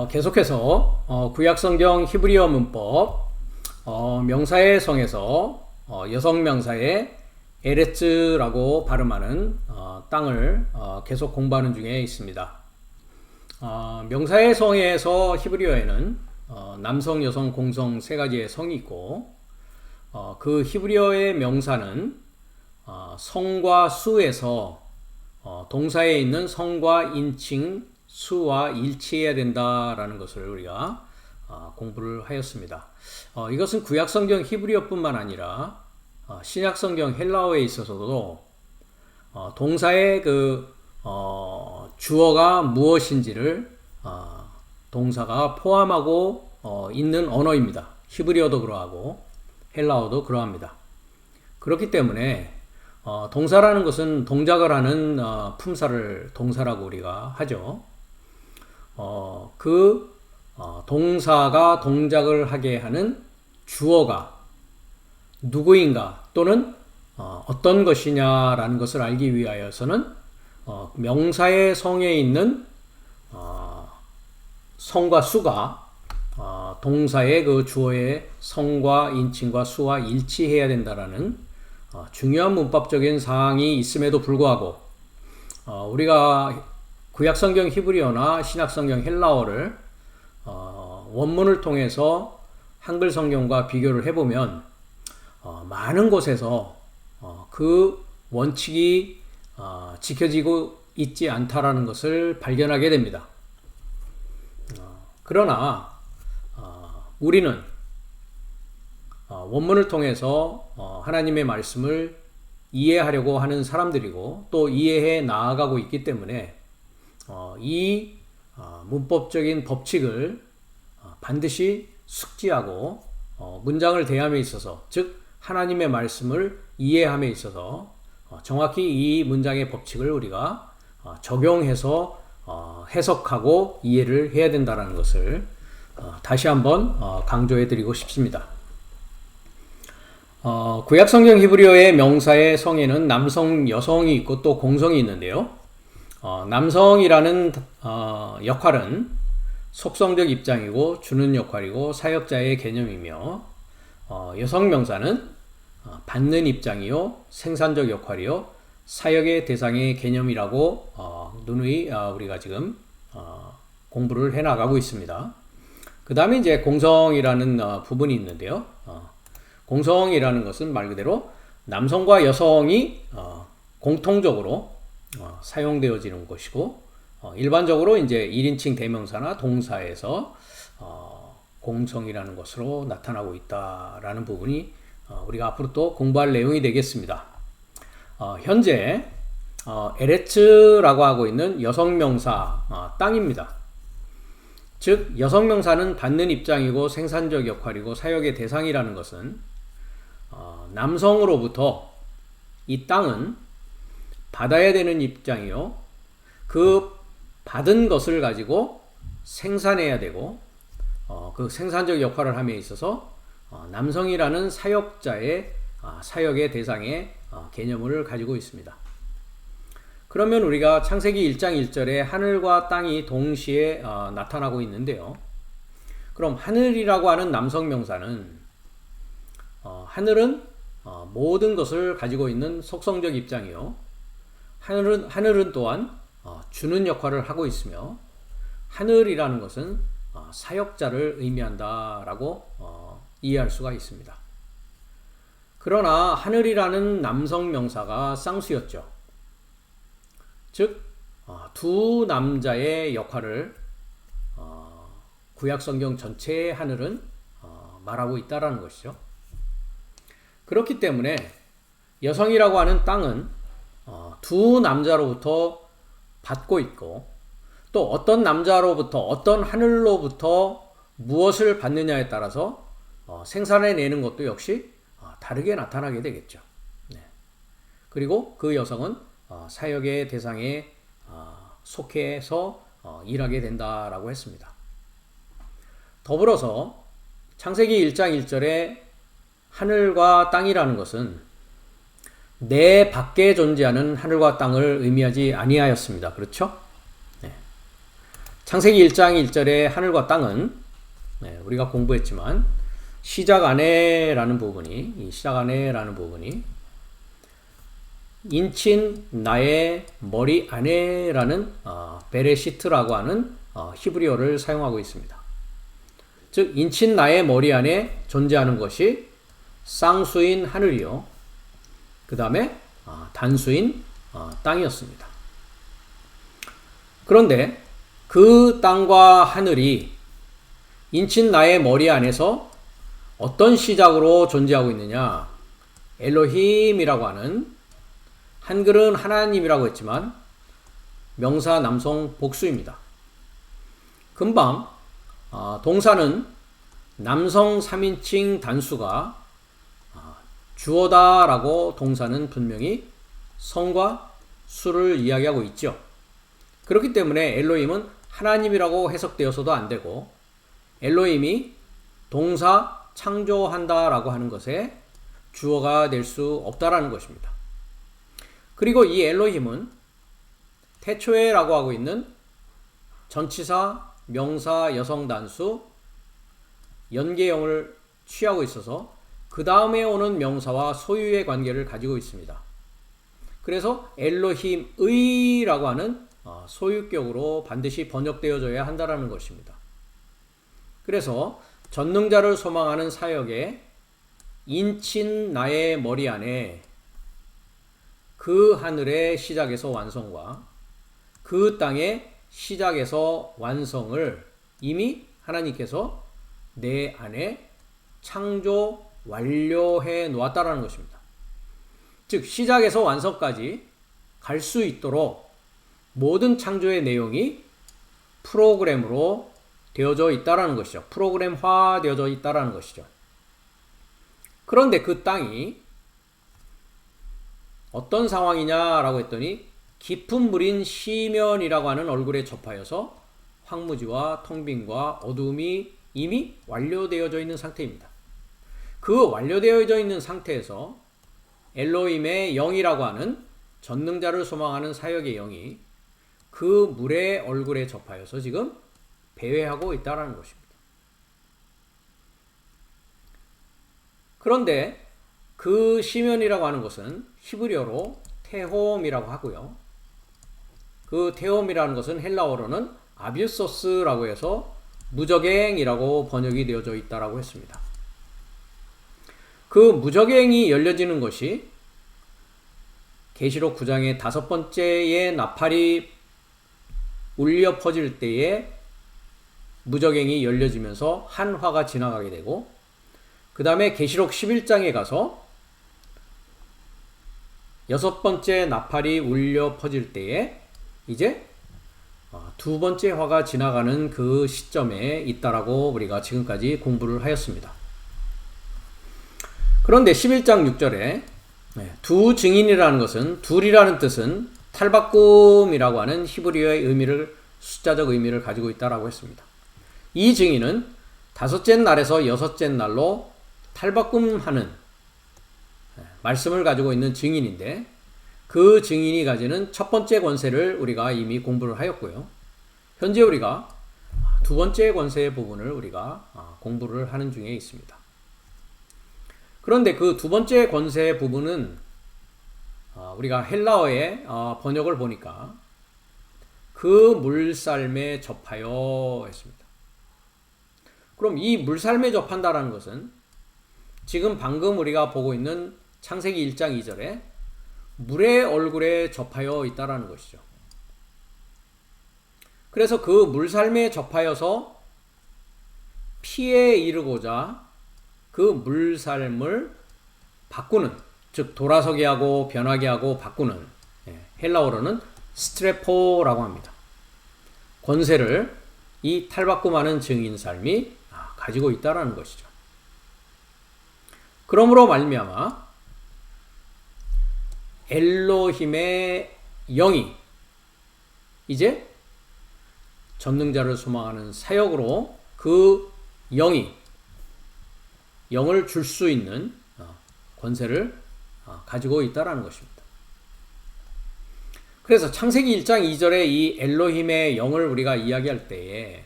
계속해서 구약성경 히브리어 문법 명사의 성에서 여성 명사의 에레츠라고 발음하는 땅을 계속 공부하는 중에 있습니다. 명사의 성에서 히브리어에는 남성, 여성, 공성 세 가지의 성이 있고 그 히브리어의 명사는 성과 수에서 동사에 있는 성과 인칭 수와 일치해야 된다라는 것을 우리가 공부를 하였습니다. 이것은 구약성경 히브리어뿐만 아니라 신약성경 헬라어에 있어서도 동사의 주어가 무엇인지를 동사가 포함하고 있는 언어입니다. 히브리어도 그러하고 헬라어도 그러합니다. 그렇기 때문에 동사라는 것은 동작을 하는 품사를 동사라고 우리가 하죠. 동사가 동작을 하게 하는 주어가 누구인가 또는 어떤 것이냐라는 것을 알기 위하여서는 명사의 성에 있는 성과 수가 동사의 그 주어의 성과 인칭과 수와 일치해야 된다라는 중요한 문법적인 사항이 있음에도 불구하고 우리가 구약성경 히브리어나 신약성경 헬라어를 원문을 통해서 한글 성경과 비교를 해보면 많은 곳에서 그 원칙이 지켜지고 있지 않다라는 것을 발견하게 됩니다. 그러나 우리는 원문을 통해서 하나님의 말씀을 이해하려고 하는 사람들이고 또 이해해 나아가고 있기 때문에 이 문법적인 법칙을 반드시 숙지하고 문장을 대함에 있어서 즉 하나님의 말씀을 이해함에 있어서 정확히 이 문장의 법칙을 우리가 적용해서 해석하고 이해를 해야 된다는 것을 다시 한번 강조해 드리고 싶습니다. 구약성경 히브리어의 명사의 성에는 남성, 여성이 있고 또 공성이 있는데요. 남성이라는 역할은 속성적 입장이고 주는 역할이고 사역자의 개념이며 여성 명사는 받는 입장이요 생산적 역할이요 사역의 대상의 개념이라고 누누이 우리가 지금 공부를 해나가고 있습니다. 그 다음에 이제 공성이라는 부분이 있는데요. 공성이라는 것은 말 그대로 남성과 여성이 공통적으로 사용되어지는 것이고 일반적으로 이제 1인칭 대명사나 동사에서 공성이라는 것으로 나타나고 있다라는 부분이 우리가 앞으로 또 공부할 내용이 되겠습니다. 현재 에레츠라고 하고 있는 여성명사 땅입니다. 즉 여성명사는 받는 입장이고 생산적 역할이고 사역의 대상이라는 것은 남성으로부터 이 땅은 받아야 되는 입장이요 그 받은 것을 가지고 생산해야 되고 그 생산적 역할을 함에 있어서 남성이라는 사역자의 사역의 대상의 개념을 가지고 있습니다. 그러면 우리가 창세기 1장 1절에 하늘과 땅이 동시에 나타나고 있는데요. 그럼 하늘이라고 하는 남성 명사는 하늘은 모든 것을 가지고 있는 속성적 입장이요. 하늘은 또한 주는 역할을 하고 있으며 하늘이라는 것은 사역자를 의미한다라고 이해할 수가 있습니다. 그러나 하늘이라는 남성 명사가 쌍수였죠. 즉 두 남자의 역할을 구약성경 전체의 하늘은 말하고 있다라는 것이죠. 그렇기 때문에 여성이라고 하는 땅은 두 남자로부터 받고 있고 또 어떤 남자로부터 어떤 하늘로부터 무엇을 받느냐에 따라서 생산해내는 것도 역시 다르게 나타나게 되겠죠. 네. 그리고 그 여성은 사역의 대상에 속해서 일하게 된다라고 했습니다. 더불어서 창세기 1장 1절에 하늘과 땅이라는 것은 내 밖에 존재하는 하늘과 땅을 의미하지 아니하였습니다. 그렇죠? 네. 창세기 1장 1절의 하늘과 땅은 우리가 공부했지만 시작 안에라는 부분이 인친 나의 머리 안에라는 베레시트라고 하는 히브리어를 사용하고 있습니다. 즉 인친 나의 머리 안에 존재하는 것이 쌍수인 하늘이요, 그 다음에 단수인 땅이었습니다. 그런데 그 땅과 하늘이 인친 나의 머리 안에서 어떤 시작으로 존재하고 있느냐? 엘로힘이라고 하는, 한글은 하나님이라고 했지만 명사 남성 복수입니다. 금방 동사는 남성 3인칭 단수가 주어다라고 동사는 분명히 성과 수를 이야기하고 있죠. 그렇기 때문에 엘로힘은 하나님이라고 해석되어서도 안 되고, 엘로힘이 동사 창조한다라고 하는 것에 주어가 될 수 없다라는 것입니다. 그리고 이 엘로힘은 태초에라고 하고 있는 전치사, 명사, 여성 단수, 연계형을 취하고 있어서 그 다음에 오는 명사와 소유의 관계를 가지고 있습니다. 그래서 엘로힘의라고 하는 소유격으로 반드시 번역되어져야 한다는 것입니다. 그래서 전능자를 소망하는 사역에 인친 나의 머리 안에 그 하늘의 시작에서 완성과 그 땅의 시작에서 완성을 이미 하나님께서 내 안에 창조 완료해 놓았다라는 것입니다. 즉 시작에서 완성까지 갈 수 있도록 모든 창조의 내용이 프로그램으로 되어져 있다라는 것이죠. 프로그램화 되어져 있다라는 것이죠. 그런데 그 땅이 어떤 상황이냐라고 했더니 깊은 물인 시면이라고 하는 얼굴에 접하여서 황무지와 텅빈과 어두움이 이미 완료되어져 있는 상태입니다. 그 완료되어져 있는 상태에서 엘로힘의 영이라고 하는 전능자를 소망하는 사역의 영이 그 물의 얼굴에 접하여서 지금 배회하고 있다는 것입니다. 그런데 그 시면이라고 하는 것은 히브리어로 테홈이라고 하고요. 그 테홈이라는 것은 헬라어로는 아뷰소스라고 해서 무적행이라고 번역이 되어져 있다라고 했습니다. 그 무적행이 열려지는 것이 계시록 9장의 5번째의 나팔이 울려 퍼질 때에 무적행이 열려지면서 한 화가 지나가게 되고, 그 다음에 계시록 11장에 가서 6번째 나팔이 울려 퍼질 때에 이제 2번째 화가 지나가는 그 시점에 있다라고 우리가 지금까지 공부를 하였습니다. 그런데 11장 6절에 두 증인이라는 것은, 둘이라는 뜻은 탈바꿈이라고 하는 히브리어의 의미를, 숫자적 의미를 가지고 있다라고 했습니다. 이 증인은 5째 날에서 6째 날로 탈바꿈하는 말씀을 가지고 있는 증인인데, 그 증인이 가지는 첫 번째 권세를 우리가 이미 공부를 하였고요. 현재 우리가 두 번째 권세의 부분을 우리가 공부를 하는 중에 있습니다. 그런데 그 두 번째 권세의 부분은 우리가 헬라어의 번역을 보니까 그 물살매 접하여 했습니다. 그럼 이 물살매 접한다라는 것은 지금 방금 우리가 보고 있는 창세기 1장 2절에 물의 얼굴에 접하여 있다라는 것이죠. 그래서 그 물살매에 접하여서 피에 이르고자 그 물살을 바꾸는, 즉 돌아서게 하고 변하게 하고 바꾸는, 헬라어로는 스트레포라고 합니다. 권세를 이 탈바꿈하는 증인 삶이 가지고 있다라는 것이죠. 그러므로 말미암아 엘로힘의 영이 이제 전능자를 소망하는 사역으로 그 영을 줄 수 있는 권세를 가지고 있다라는 것입니다. 그래서 창세기 1장 2절에 이 엘로힘의 영을 우리가 이야기할 때에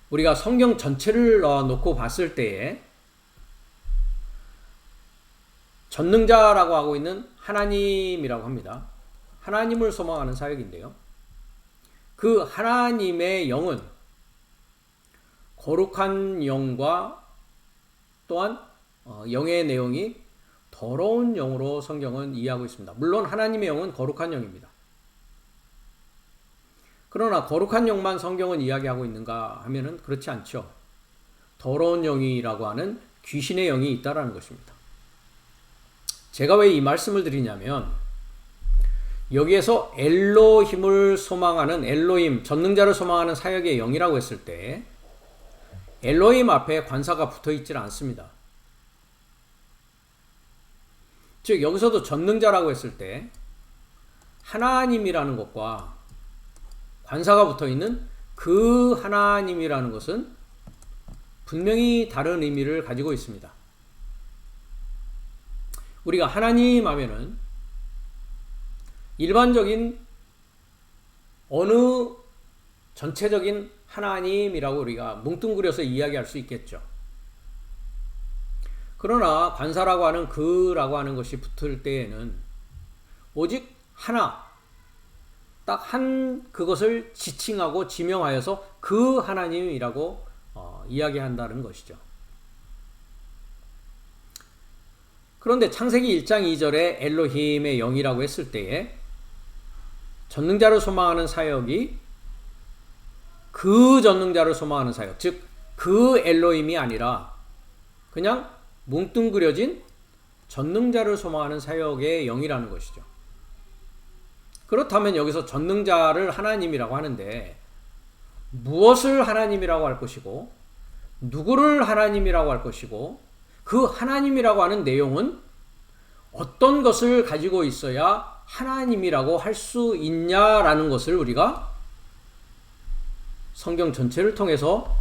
우리가 성경 전체를 놓고 봤을 때에 전능자라고 하고 있는 하나님이라고 합니다. 하나님을 소망하는 사역인데요. 그 하나님의 영은 거룩한 영과 또한 영의 내용이 더러운 영으로 성경은 이해하고 있습니다. 물론 하나님의 영은 거룩한 영입니다. 그러나 거룩한 영만 성경은 이야기하고 있는가 하면은 그렇지 않죠. 더러운 영이라고 하는 귀신의 영이 있다라는 것입니다. 제가 왜 이 말씀을 드리냐면 여기에서 엘로힘을 소망하는 엘로힘, 전능자를 소망하는 사역의 영이라고 했을 때 엘로힘 앞에 관사가 붙어 있질 않습니다. 즉 여기서도 전능자라고 했을 때 하나님이라는 것과 관사가 붙어 있는 그 하나님이라는 것은 분명히 다른 의미를 가지고 있습니다. 우리가 하나님 하면은 일반적인 어느 전체적인 하나님이라고 우리가 뭉뚱그려서 이야기할 수 있겠죠. 그러나 관사라고 하는 그라고 하는 것이 붙을 때에는 오직 하나, 딱 한 그것을 지칭하고 지명하여서 그 하나님이라고 이야기한다는 것이죠. 그런데 창세기 1장 2절에 엘로힘의 영이라고 했을 때에 전능자를 소망하는 사역이 그 전능자를 소망하는 사역, 즉 그 엘로힘이 아니라 그냥 뭉뚱그려진 전능자를 소망하는 사역의 영이라는 것이죠. 그렇다면 여기서 전능자를 하나님이라고 하는데 무엇을 하나님이라고 할 것이고 누구를 하나님이라고 할 것이고 그 하나님이라고 하는 내용은 어떤 것을 가지고 있어야 하나님이라고 할 수 있냐라는 것을 우리가 성경 전체를 통해서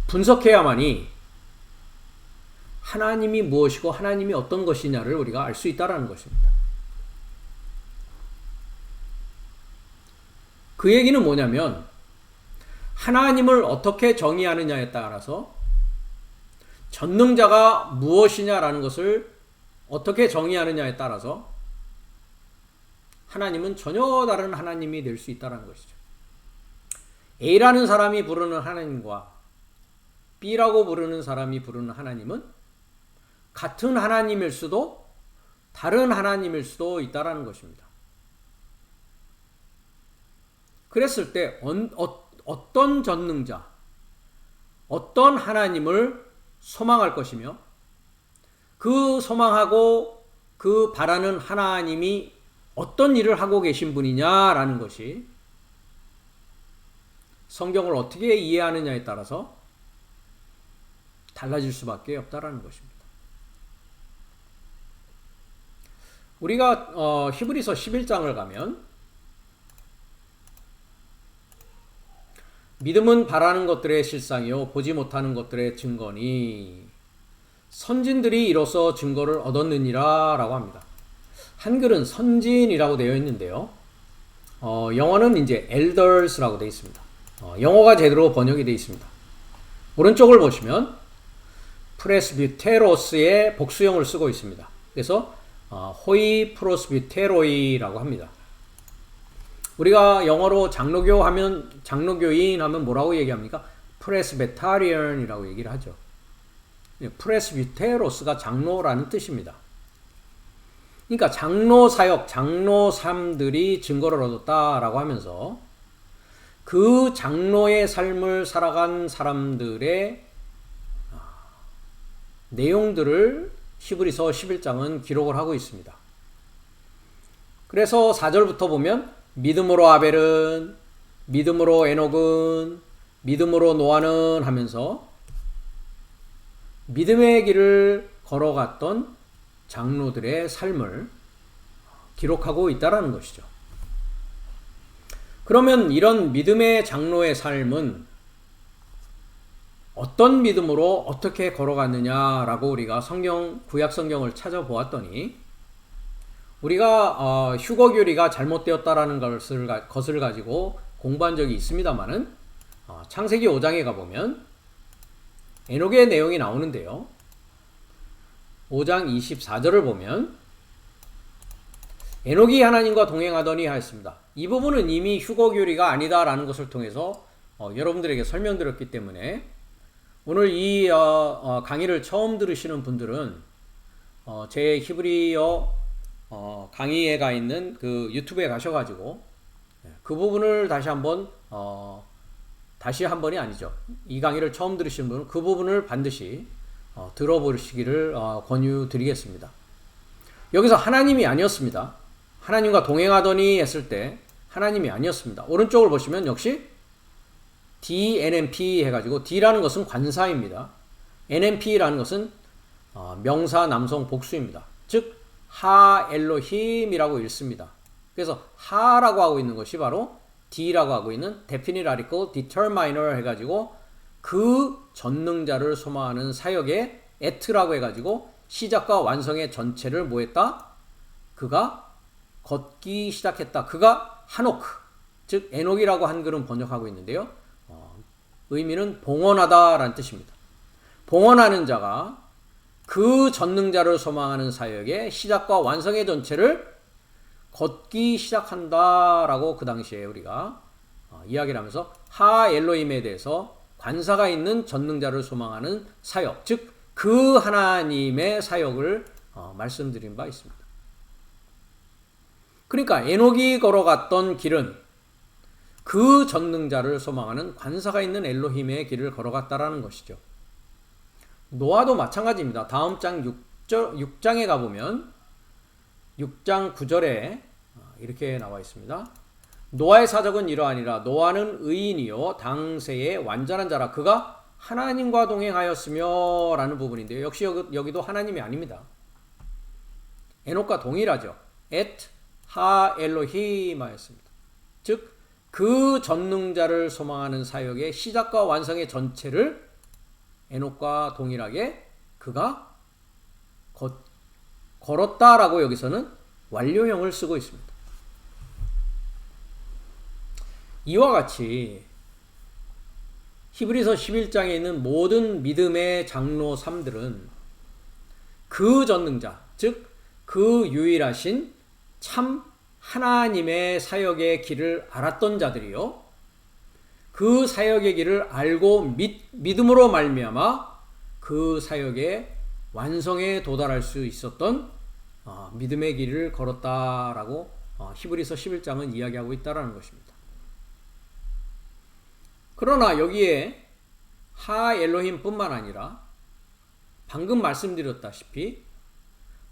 분석해야만이 하나님이 무엇이고 하나님이 어떤 것이냐를 우리가 알 수 있다는 것입니다. 그 얘기는 뭐냐면 하나님을 어떻게 정의하느냐에 따라서 전능자가 무엇이냐라는 것을 어떻게 정의하느냐에 따라서 하나님은 전혀 다른 하나님이 될 수 있다는 것이죠. A라는 사람이 부르는 하나님과 B라고 부르는 사람이 부르는 하나님은 같은 하나님일 수도 다른 하나님일 수도 있다는 것입니다. 그랬을 때 어떤 전능자, 어떤 하나님을 소망할 것이며 그 소망하고 그 바라는 하나님이 어떤 일을 하고 계신 분이냐라는 것이 성경을 어떻게 이해하느냐에 따라서 달라질 수밖에 없다라는 것입니다. 우리가 히브리서 11장을 가면 믿음은 바라는 것들의 실상이요 보지 못하는 것들의 증거니 선진들이 이로써 증거를 얻었느니라 라고 합니다. 한글은 선진이라고 되어 있는데요. 영어는 이제 elders라고 되어 있습니다. 영어가 제대로 번역이 되어 있습니다. 오른쪽을 보시면 프레스비테로스의 복수형을 쓰고 있습니다. 그래서 호이 프로스비테로이라고 합니다. 우리가 영어로 장로교 하면 장로교인 하면 뭐라고 얘기합니까? 프레스베타리언이라고 얘기를 하죠. 프레스비테로스가 장로라는 뜻입니다. 그러니까 장로 사역, 장로 삶들이 증거를 얻었다라고 하면서 그 장로의 삶을 살아간 사람들의 내용들을 히브리서 11장은 기록을 하고 있습니다. 그래서 4절부터 보면 믿음으로 아벨은, 믿음으로 에녹은, 믿음으로 노아는 하면서 믿음의 길을 걸어갔던 장로들의 삶을 기록하고 있다는 것이죠. 그러면 이런 믿음의 장로의 삶은 어떤 믿음으로 어떻게 걸어갔느냐라고 우리가 구약 성경을 찾아보았더니 우리가 휴거 교리가 잘못되었다라는 것을 가지고 공부한 적이 있습니다만은 창세기 5장에 가보면 에녹의 내용이 나오는데요. 5장 24절을 보면 에녹이 하나님과 동행하더니 하였습니다. 이 부분은 이미 휴거 교리가 아니다라는 것을 통해서 여러분들에게 설명드렸기 때문에 오늘 이 강의를 처음 들으시는 분들은 제 히브리어 강의에 가 있는 그 유튜브에 가셔가지고 그 부분을 다시 한 번이 아니죠. 이 강의를 처음 들으시는 분은 그 부분을 반드시 들어보시기를 권유드리겠습니다. 여기서 하나님이 아니었습니다. 하나님과 동행하더니 했을 때 하나님이 아니었습니다. 오른쪽을 보시면 역시 DNMP 해가지고 D라는 것은 관사입니다. NMP라는 것은 명사 남성 복수입니다. 즉 하 엘로힘이라고 읽습니다. 그래서 하라고 하고 있는 것이 바로 D라고 하고 있는 definite article determiner 해가지고 그 전능자를 소망하는 사역의 at라고 해가지고 시작과 완성의 전체를 뭐했다? 그가 걷기 시작했다. 그가 하노크, 즉 에녹이라고 한글은 번역하고 있는데요. 의미는 봉헌하다라는 뜻입니다. 봉헌하는 자가 그 전능자를 소망하는 사역의 시작과 완성의 전체를 걷기 시작한다라고 그 당시에 우리가 이야기를 하면서 하 엘로힘에 대해서 관사가 있는 전능자를 소망하는 사역, 즉 그 하나님의 사역을 말씀드린 바 있습니다. 그러니까 에녹이 걸어갔던 길은 그 전능자를 소망하는 관사가 있는 엘로힘의 길을 걸어갔다라는 것이죠. 노아도 마찬가지입니다. 다음 장 6장에 가보면 6장 9절에 이렇게 나와 있습니다. 노아의 사적은 이러하니라. 노아는 의인이요 당세의 완전한 자라. 그가 하나님과 동행하였으며 라는 부분인데요. 역시 여기도 하나님이 아닙니다. 에녹과 동일하죠. et 하 엘로힘 하였습니다. 즉 그 전능자를 소망하는 사역의 시작과 완성의 전체를 에녹과 동일하게 그가 걸었다라고 여기서는 완료형을 쓰고 있습니다. 이와 같이 히브리서 11장에 있는 모든 믿음의 장로 3들은 그 전능자, 즉 그 유일하신 참 하나님의 사역의 길을 알았던 자들이요. 그 사역의 길을 알고 믿음으로 말미암아 그 사역의 완성에 도달할 수 있었던 믿음의 길을 걸었다라고 히브리서 11장은 이야기하고 있다라는 것입니다. 그러나 여기에 하 엘로힘 뿐만 아니라 방금 말씀드렸다시피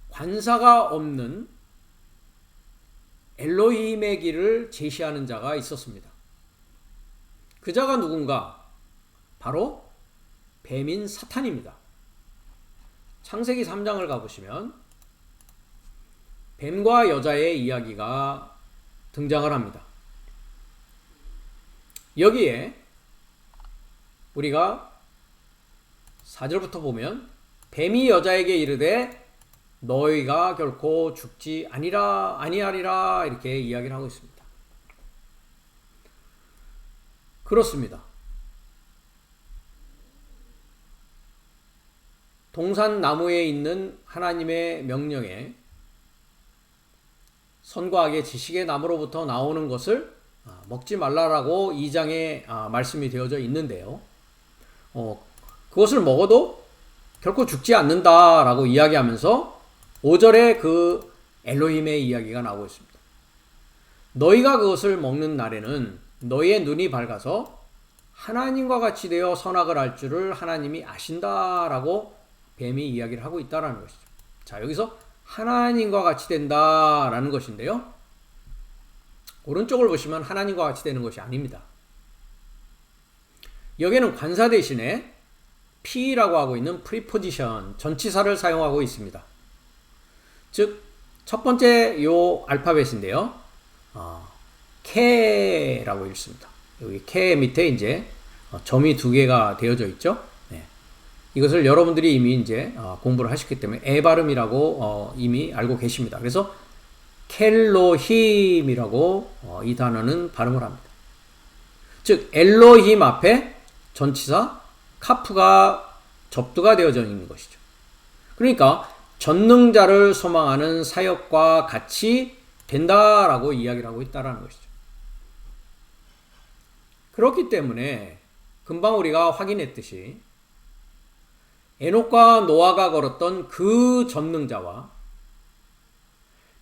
관사가 없는 엘로힘의 길을 제시하는 자가 있었습니다. 그 자가 누군가? 바로 뱀인 사탄입니다. 창세기 3장을 가보시면 뱀과 여자의 이야기가 등장을 합니다. 여기에 우리가 4절부터 보면 뱀이 여자에게 이르되 너희가 결코 죽지 아니하리라 이렇게 이야기를 하고 있습니다. 그렇습니다. 동산나무에 있는 하나님의 명령에 선과 악의 지식의 나무로부터 나오는 것을 먹지 말라라고 2장에 말씀이 되어져 있는데요. 그것을 먹어도 결코 죽지 않는다라고 이야기하면서 5절에 그 엘로힘의 이야기가 나오고 있습니다. 너희가 그것을 먹는 날에는 너희의 눈이 밝아서 하나님과 같이 되어 선악을 알 줄을 하나님이 아신다라고 뱀이 이야기를 하고 있다라는 것이죠. 자, 여기서 하나님과 같이 된다라는 것인데요. 오른쪽을 보시면 하나님과 같이 되는 것이 아닙니다. 여기에는 관사 대신에 P라고 하고 있는 프리포지션, 전치사를 사용하고 있습니다. 즉, 첫 번째 요 알파벳인데요. K라고 읽습니다. 여기 K 밑에 이제 점이 두 개가 되어져 있죠. 네. 이것을 여러분들이 이미 이제 공부를 하셨기 때문에 에 발음이라고 이미 알고 계십니다. 그래서 켈로힘이라고 이 단어는 발음을 합니다. 즉 엘로힘 앞에 전치사 카프가 접두가 되어져 있는 것이죠. 그러니까 전능자를 소망하는 사역과 같이 된다라고 이야기를 하고 있다는 것이죠. 그렇기 때문에 금방 우리가 확인했듯이 에녹과 노아가 걸었던 그 전능자와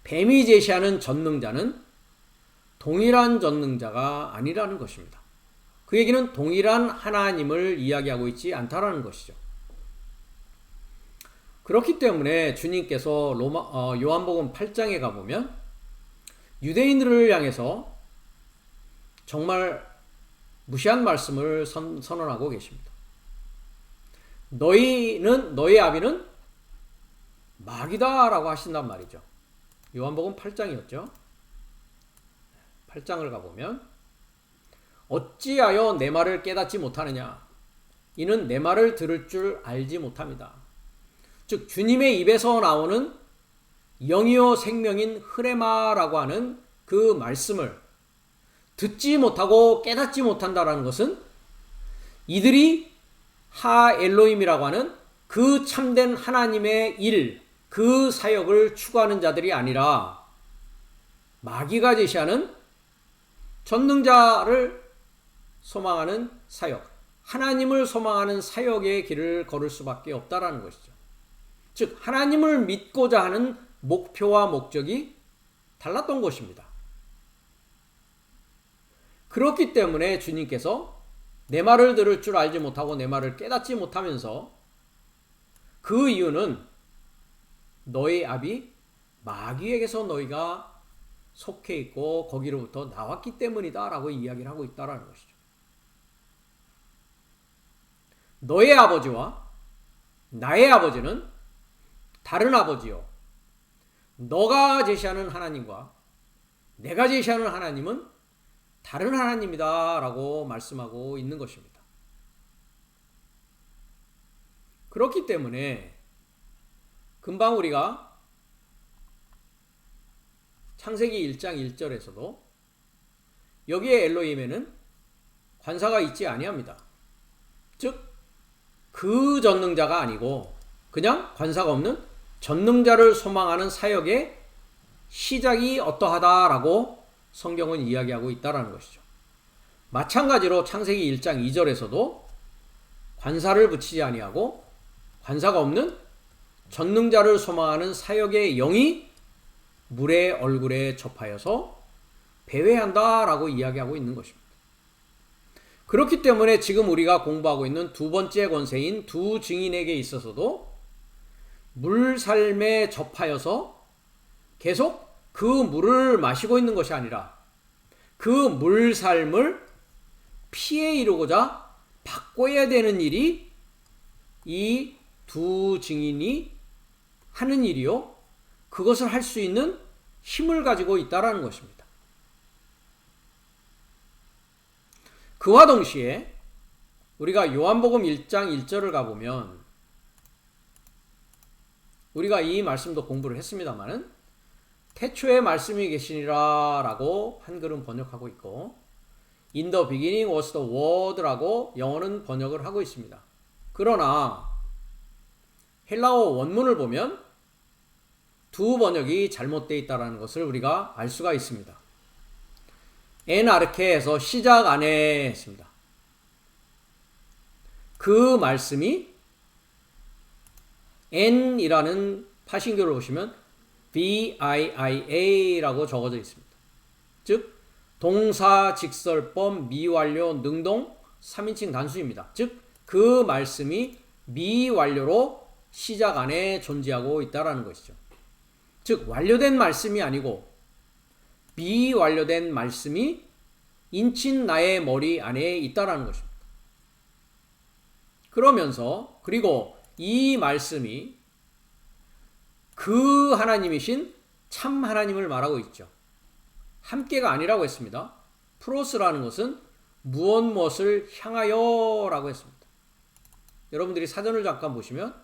뱀이 제시하는 전능자는 동일한 전능자가 아니라는 것입니다. 그 얘기는 동일한 하나님을 이야기하고 있지 않다라는 것이죠. 그렇기 때문에 주님께서 요한복음 8장에 가보면 유대인들을 향해서 정말 무시한 말씀을 선언하고 계십니다. 너의 아비는 마귀다 라고 하신단 말이죠. 요한복음 8장이었죠. 8장을 가보면 어찌하여 내 말을 깨닫지 못하느냐, 이는 내 말을 들을 줄 알지 못합니다. 즉 주님의 입에서 나오는 영이요 생명인 흐레마라고 하는 그 말씀을 듣지 못하고 깨닫지 못한다라는 것은 이들이 하 엘로힘이라고 하는 그 참된 하나님의 일, 그 사역을 추구하는 자들이 아니라 마귀가 제시하는 전능자를 소망하는 사역, 하나님을 소망하는 사역의 길을 걸을 수밖에 없다라는 것이죠. 즉 하나님을 믿고자 하는 목표와 목적이 달랐던 것입니다. 그렇기 때문에 주님께서 내 말을 들을 줄 알지 못하고 내 말을 깨닫지 못하면서 그 이유는 너의 아비 마귀에게서 너희가 속해 있고 거기로부터 나왔기 때문이다 라고 이야기를 하고 있다는 것이죠. 너의 아버지와 나의 아버지는 다른 아버지요, 너가 제시하는 하나님과 내가 제시하는 하나님은 다른 하나님이다 라고 말씀하고 있는 것입니다. 그렇기 때문에 금방 우리가 창세기 1장 1절에서도 여기에 엘로힘에는 관사가 있지 아니합니다. 즉 그 전능자가 아니고 그냥 관사가 없는 전능자를 소망하는 사역의 시작이 어떠하다라고 성경은 이야기하고 있다는 것이죠. 마찬가지로 창세기 1장 2절에서도 관사를 붙이지 아니하고 관사가 없는 전능자를 소망하는 사역의 영이 물의 얼굴에 접하여서 배회한다라고 이야기하고 있는 것입니다. 그렇기 때문에 지금 우리가 공부하고 있는 두 번째 권세인 두 증인에게 있어서도 물살에 접하여서 계속 그 물을 마시고 있는 것이 아니라 그 물살을 피해 이루고자 바꿔야 되는 일이 이 두 증인이 하는 일이요, 그것을 할 수 있는 힘을 가지고 있다는 것입니다. 그와 동시에 우리가 요한복음 1장 1절을 가보면 우리가 이 말씀도 공부를 했습니다마는 태초에 말씀이 계시니라 라고 한글은 번역하고 있고 In the beginning was the word 라고 영어는 번역을 하고 있습니다. 그러나 헬라어 원문을 보면 두 번역이 잘못되어 있다는 것을 우리가 알 수가 있습니다. 엔 아르케에서 시작 안에 했습니다. 그 말씀이 N이라는 파신교를 보시면 VIIA라고 적어져 있습니다. 즉 동사, 직설법, 미완료, 능동 3인칭 단수입니다. 즉 그 말씀이 미완료로 시작 안에 존재하고 있다는 것이죠. 즉 완료된 말씀이 아니고 미완료된 말씀이 인친 나의 머리 안에 있다는 것입니다. 그러면서 그리고 이 말씀이 그 하나님이신 참 하나님을 말하고 있죠. 함께가 아니라고 했습니다. 프로스라는 것은 무엇을 향하여 라고 했습니다. 여러분들이 사전을 잠깐 보시면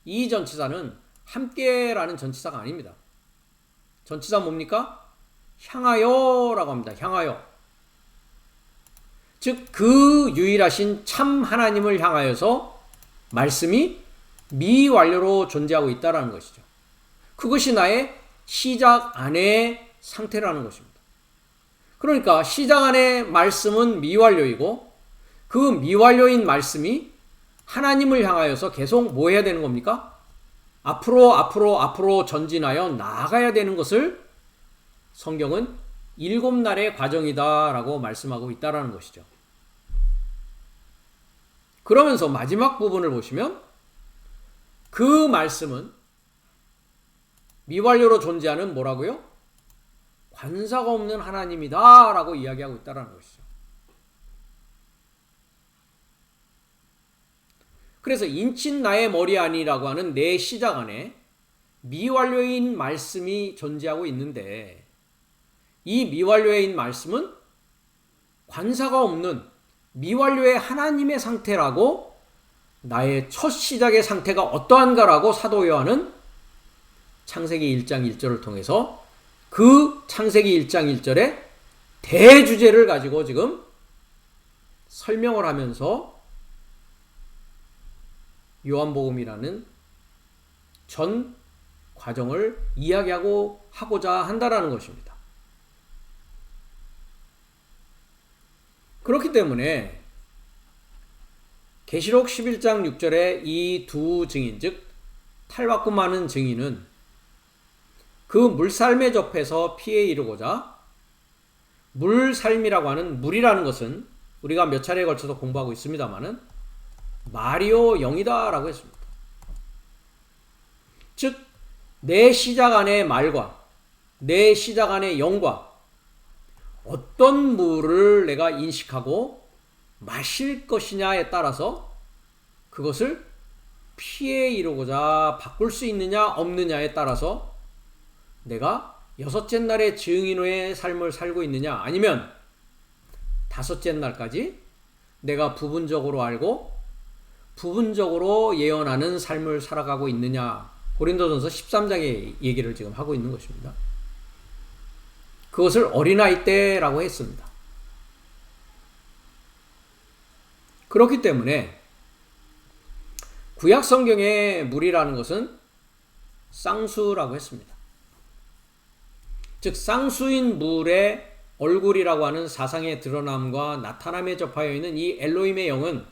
이 전치사는 함께라는 전치사가 아닙니다. 전치사 뭡니까? 향하여라고 합니다. 향하여. 즉 그 유일하신 참 하나님을 향하여서 말씀이 미완료로 존재하고 있다는 것이죠. 그것이 나의 시작 안의 상태라는 것입니다. 그러니까 시작 안의 말씀은 미완료이고 그 미완료인 말씀이 하나님을 향하여서 계속 뭐 해야 되는 겁니까? 앞으로 전진하여 나아가야 되는 것을 성경은 7날의 과정이다라고 말씀하고 있다는 것이죠. 그러면서 마지막 부분을 보시면 그 말씀은 미완료로 존재하는 뭐라고요? 관사가 없는 하나님이다 라고 이야기하고 있다는 것이죠. 그래서 인친 나의 머리 아니라고 하는 내 시작 안에 미완료인 말씀이 존재하고 있는데 이 미완료인 말씀은 관사가 없는 미완료의 하나님의 상태라고 나의 첫 시작의 상태가 어떠한가라고 사도 요한은 창세기 1장 1절을 통해서 그 창세기 1장 1절의 대주제를 가지고 지금 설명을 하면서 요한복음이라는 전 과정을 하고자 한다라는 것입니다. 그렇기 때문에 계시록 11장 6절의 이 두 증인, 즉 탈바꿈하는 증인은 그 물살매 접해서 피에 이르고자, 물살미라고 하는 물이라는 것은 우리가 몇 차례에 걸쳐서 공부하고 있습니다마는 마리오 영이다 라고 했습니다. 즉 내 시작 안의 말과 내 시작 안의 영과 어떤 물을 내가 인식하고 마실 것이냐에 따라서 그것을 피에 이르고자 바꿀 수 있느냐 없느냐에 따라서 내가 6째 날의 증인의 삶을 살고 있느냐 아니면 5째 날까지 내가 부분적으로 알고 부분적으로 예언하는 삶을 살아가고 있느냐, 고린도전서 13장의 얘기를 지금 하고 있는 것입니다. 그것을 어린아이 때라고 했습니다. 그렇기 때문에 구약 성경의 물이라는 것은 쌍수라고 했습니다. 즉 쌍수인 물의 얼굴이라고 하는 사상의 드러남과 나타남에 접하여 있는 이 엘로힘의 영은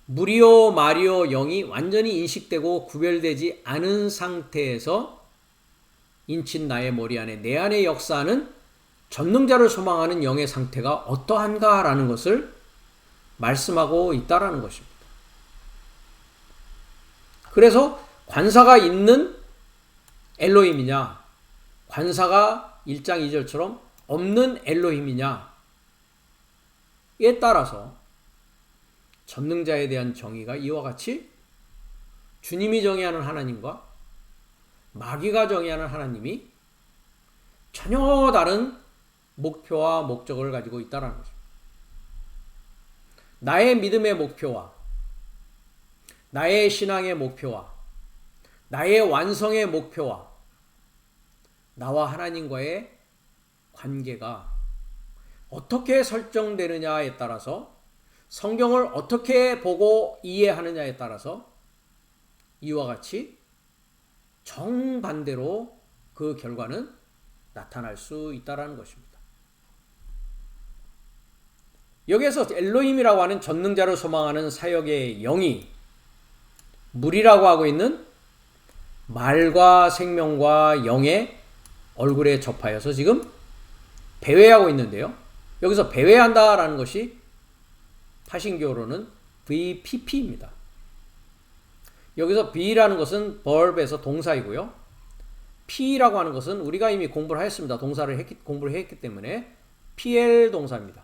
물이요 마리오 영이 완전히 인식되고 구별되지 않은 상태에서 인친 나의 머리 안에 내 안에 역사하는 전능자를 소망하는 영의 상태가 어떠한가라는 것을 말씀하고 있다라는 것입니다. 그래서 관사가 있는 엘로힘이냐, 관사가 1장 2절처럼 없는 엘로힘이냐에 따라서 전능자에 대한 정의가 이와 같이 주님이 정의하는 하나님과 마귀가 정의하는 하나님이 전혀 다른 목표와 목적을 가지고 있다는 것입니다. 나의 믿음의 목표와 나의 신앙의 목표와 나의 완성의 목표와 나와 하나님과의 관계가 어떻게 설정되느냐에 따라서 성경을 어떻게 보고 이해하느냐에 따라서 이와 같이 정반대로 그 결과는 나타날 수 있다는 것입니다. 여기에서 엘로힘이라고 하는 전능자를 소망하는 사역의 영이 물이라고 하고 있는 말과 생명과 영의 얼굴에 접하여서 지금 배회하고 있는데요. 여기서 배회한다라는 것이 파신교로는 VPP입니다. 여기서 B라는 것은 verb에서 동사이고요. P라고 하는 것은 우리가 이미 공부를 하였습니다. 공부를 했기 때문에 PL 동사입니다.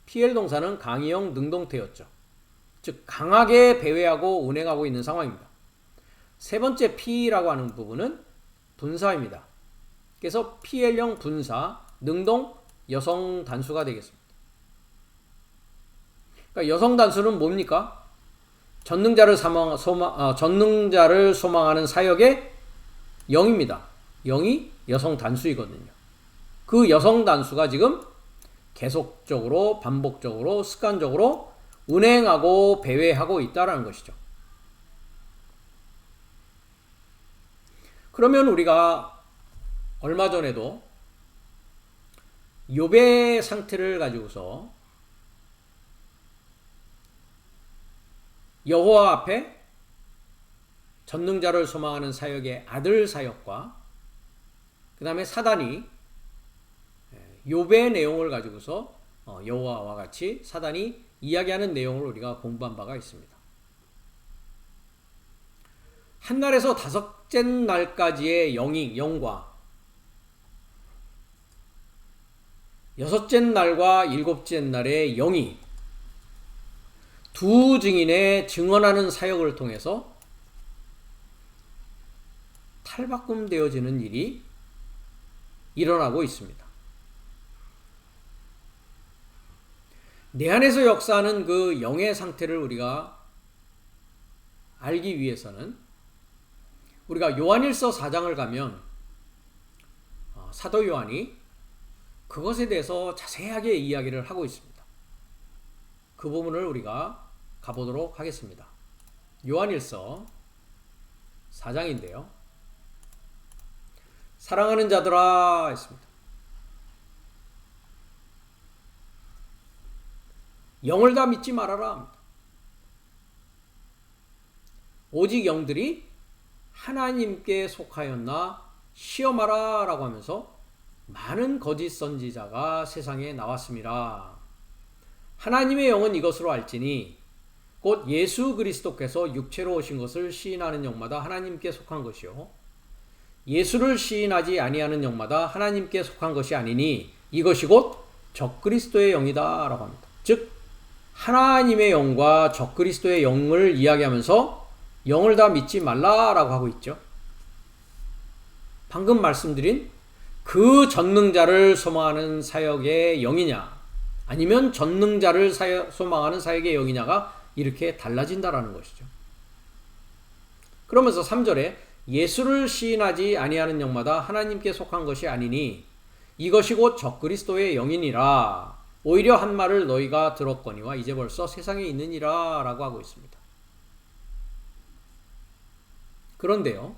PL 동사는 강의형 능동태였죠. 즉 강하게 배회하고 운행하고 있는 상황입니다. 세 번째 P라고 하는 부분은 분사입니다. 그래서 PL형 분사, 능동 여성 단수가 되겠습니다. 그러니까 여성 단수는 뭡니까? 전능자를 소망하는 사역의 영입니다. 영이 여성 단수이거든요. 그 여성 단수가 지금 계속적으로 반복적으로 습관적으로 운행하고 배회하고 있다는 것이죠. 그러면 우리가 얼마 전에도 욥의 상태를 가지고서 여호와 앞에 전능자를 소망하는 사역의 아들 사역과 그 다음에 사단이 욥의 내용을 가지고서 여호와와 같이 사단이 이야기하는 내용을 우리가 공부한 바가 있습니다. 한 날에서 다섯째 날까지의 영과 여섯째 날과 일곱째 날의 영이 두 증인의 증언하는 사역을 통해서 탈바꿈되어지는 일이 일어나고 있습니다. 내 안에서 역사하는 그 영의 상태를 우리가 알기 위해서는 우리가 요한일서 4장을 가면 사도 요한이 그것에 대해서 자세하게 이야기를 하고 있습니다. 그 부분을 우리가 가보도록 하겠습니다. 요한일서 4장인데요. 사랑하는 자들아 했습니다. 영을 다 믿지 말아라. 오직 영들이 하나님께 속하였나 시험하라 라고 하면서 많은 거짓 선지자가 세상에 나왔습니다. 하나님의 영은 이것으로 알지니 곧 예수 그리스도께서 육체로 오신 것을 시인하는 영마다 하나님께 속한 것이요 예수를 시인하지 아니하는 영마다 하나님께 속한 것이 아니니 이것이 곧 적그리스도의 영이다 라고 합니다. 즉 하나님의 영과 적그리스도의 영을 이야기하면서 영을 다 믿지 말라라고 하고 있죠. 방금 말씀드린 그 전능자를 소망하는 사역의 영이냐 아니면 전능자를 소망하는 사역의 영이냐가 이렇게 달라진다라는 것이죠. 그러면서 3절에 예수를 시인하지 아니하는 영마다 하나님께 속한 것이 아니니 이것이 곧 적그리스도의 영이니라. 오히려 한 말을 너희가 들었거니와 이제 벌써 세상에 있느니라 라고 하고 있습니다. 그런데요,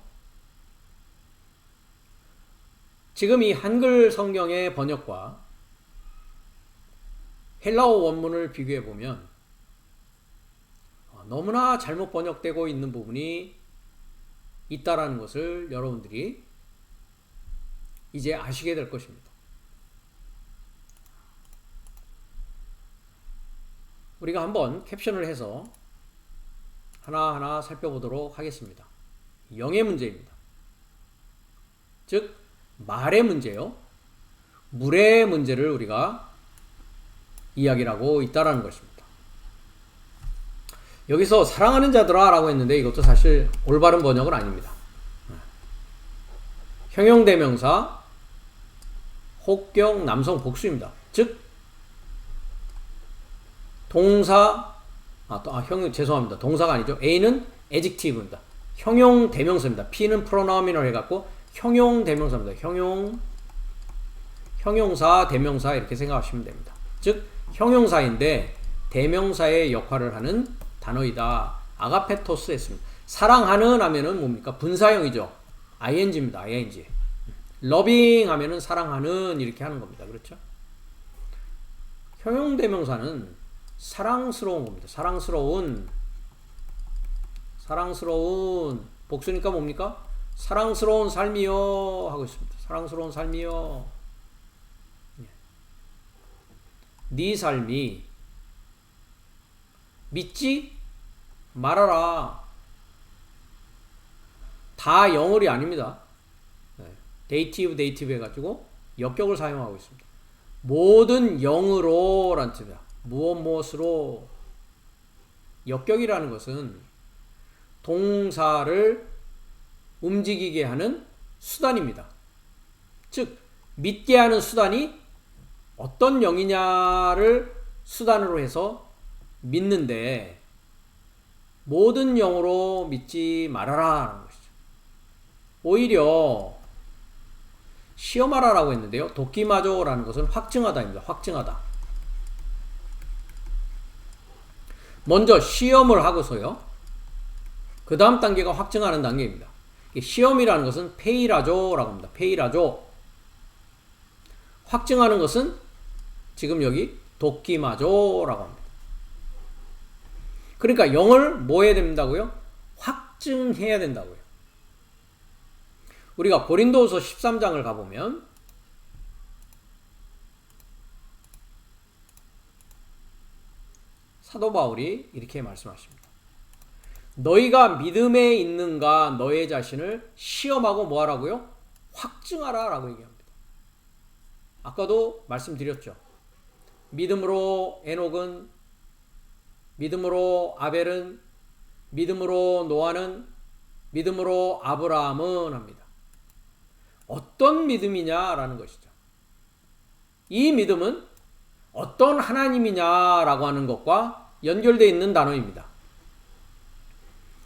지금 이 한글 성경의 번역과 헬라어 원문을 비교해 보면 너무나 잘못 번역되고 있는 부분이 있다라는 것을 여러분들이 이제 아시게 될 것입니다. 우리가 한번 캡션을 해서 하나하나 살펴보도록 하겠습니다. 영의 문제입니다. 즉 말의 문제요, 물의 문제를 우리가 이야기를 하고 있다는 것입니다. 여기서 사랑하는 자들아 라고 했는데 이것도 사실 올바른 번역은 아닙니다. 형용대명사 혹경 남성 복수입니다. 즉 동사 죄송합니다. 동사가 아니죠. A는 adjective입니다. 형용대명사입니다. P는 pronominal 해갖고 형용대명사입니다. 형용사, 대명사 이렇게 생각하시면 됩니다. 즉 형용사인데 대명사의 역할을 하는 단어이다. 아가페토스 했습니다. 사랑하는 하면은 뭡니까? 분사형이죠. ing입니다. ing. loving 하면은 사랑하는 이렇게 하는 겁니다. 그렇죠? 형용대명사는 사랑스러운 겁니다. 사랑스러운 복수니까 뭡니까? 사랑스러운 삶이요 하고 있습니다. 사랑스러운 삶이요. 네 삶이 믿지 말아라. 다 영어리 아닙니다. 데이티브 해가지고 역격을 사용하고 있습니다. 모든 영으로 라는 뜻입니다. 무엇으로. 역격이라는 것은 동사를 움직이게 하는 수단입니다. 즉 믿게 하는 수단이 어떤 영이냐를 수단으로 해서 믿는데 모든 영으로 믿지 말아라 하는 것이죠. 오히려 시험하라라고 했는데요. 돕기마저라는 것은 확증하다입니다. 확증하다. 먼저 시험을 하고서요. 그 다음 단계가 확증하는 단계입니다. 시험이라는 것은 페이라조라고 합니다. 페이라조. 확증하는 것은 지금 여기 돕기마저라고 합니다. 그러니까 영을 뭐 해야 된다고요? 확증해야 된다고요. 우리가 고린도후서 13장을 가보면 사도 바울이 이렇게 말씀하십니다. 너희가 믿음에 있는가 너의 자신을 시험하고 뭐 하라고요? 확증하라 라고 얘기합니다. 아까도 말씀드렸죠. 믿음으로 에녹은, 믿음으로 아벨은, 믿음으로 노아는, 믿음으로 아브라함은 합니다. 어떤 믿음이냐라는 것이죠. 이 믿음은 어떤 하나님이냐라고 하는 것과 연결되어 있는 단어입니다.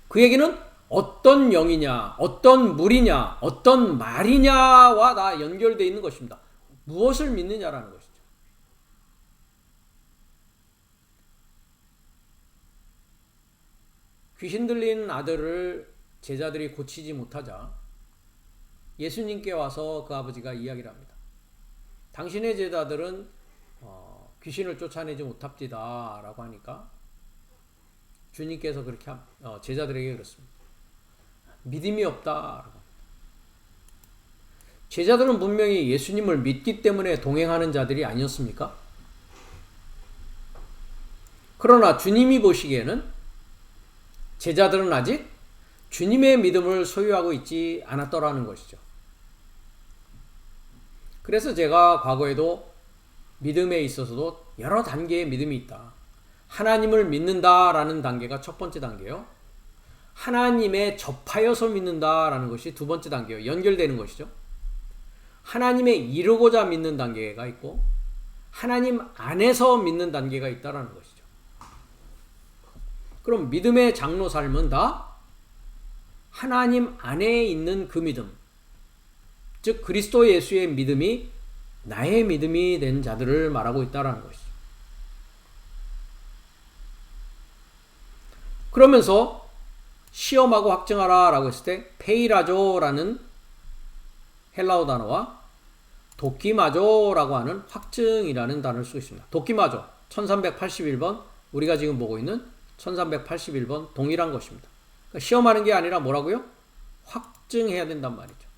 그 얘기는 어떤 영이냐, 어떤 물이냐, 어떤 말이냐와 다 연결되어 있는 것입니다. 무엇을 믿느냐라는 것이죠. 귀신 들린 아들을 제자들이 고치지 못하자 예수님께 와서 그 아버지가 이야기를 합니다. 당신의 제자들은 귀신을 쫓아내지 못합니다 라고 하니까 주님께서 그렇게 제자들에게 그렇습니다. 믿음이 없다. 제자들은 분명히 예수님을 믿기 때문에 동행하는 자들이 아니었습니까? 그러나 주님이 보시기에는 제자들은 아직 주님의 믿음을 소유하고 있지 않았더라는 것이죠. 그래서 제가 과거에도 믿음에 있어서도 여러 단계의 믿음이 있다. 하나님을 믿는다라는 단계가 첫 번째 단계요. 하나님에 접하여서 믿는다라는 것이 두 번째 단계요. 연결되는 것이죠. 하나님에 이르고자 믿는 단계가 있고 하나님 안에서 믿는 단계가 있다라는 것이죠. 그럼 믿음의 장로 삶은 다 하나님 안에 있는 그 믿음, 즉 그리스도 예수의 믿음이 나의 믿음이 된 자들을 말하고 있다라는 것이죠. 그러면서 시험하고 확증하라 라고 했을 때 페이라조라는 헬라어 단어와 도키마조라고 하는 확증이라는 단어를 쓰고 있습니다. 도키마조 1381번 우리가 지금 보고 있는 1381번 동일한 것입니다. 그러니까 시험하는 게 아니라 뭐라고요? 확증해야 된단 말이죠.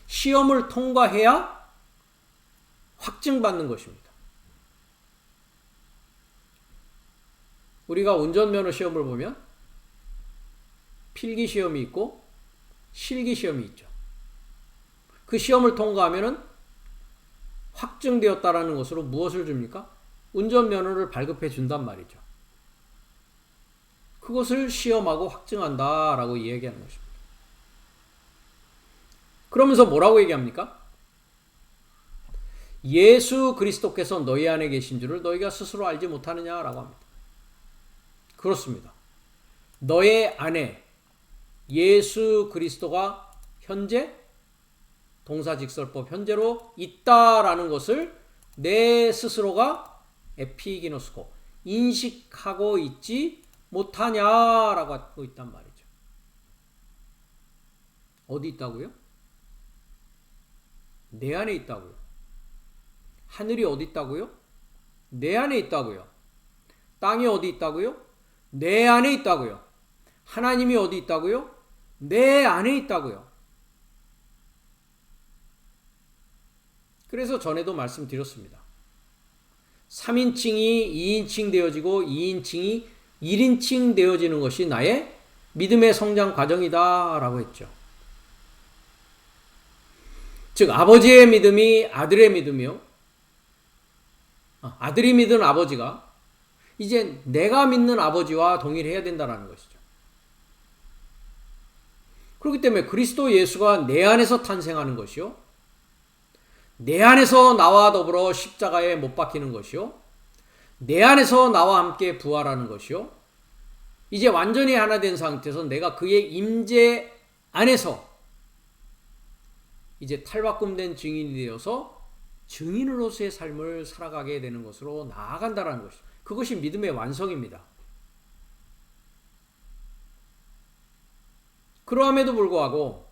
시험을 통과해야 확증받는 것입니다. 우리가 운전면허 시험을 보면 필기 시험이 있고 실기 시험이 있죠. 그 시험을 통과하면은 확증되었다라는 것으로 무엇을 줍니까? 운전면허를 발급해 준단 말이죠. 그것을 시험하고 확증한다라고 이야기하는 것입니다. 그러면서 뭐라고 얘기합니까? 예수 그리스도께서 너희 안에 계신 줄을 너희가 스스로 알지 못하느냐라고 합니다. 그렇습니다. 너의 안에 예수 그리스도가 현재 동사직설법 현재로 있다라는 것을 내 스스로가 에피기노스코 인식하고 있지 못하냐라고 하고 있단 말이죠. 어디 있다고요? 내 안에 있다고요. 하늘이 어디 있다고요? 내 안에 있다고요. 땅이 어디 있다고요? 내 안에 있다고요. 하나님이 어디 있다고요? 내 안에 있다고요. 그래서 전에도 말씀드렸습니다. 3인칭이 2인칭 되어지고 2인칭이 1인칭 되어지는 것이 나의 믿음의 성장 과정이다 라고 했죠. 즉 아버지의 믿음이 아들의 믿음이요. 아들이 믿은 아버지가 이제 내가 믿는 아버지와 동일해야 된다는 것이죠. 그렇기 때문에 그리스도 예수가 내 안에서 탄생하는 것이요. 내 안에서 나와 더불어 십자가에 못 박히는 것이요. 내 안에서 나와 함께 부활하는 것이요. 이제 완전히 하나 된 상태에서 내가 그의 임재 안에서 이제 탈바꿈된 증인이 되어서 증인으로서의 삶을 살아가게 되는 것으로 나아간다는 것이죠. 그것이 믿음의 완성입니다. 그러함에도 불구하고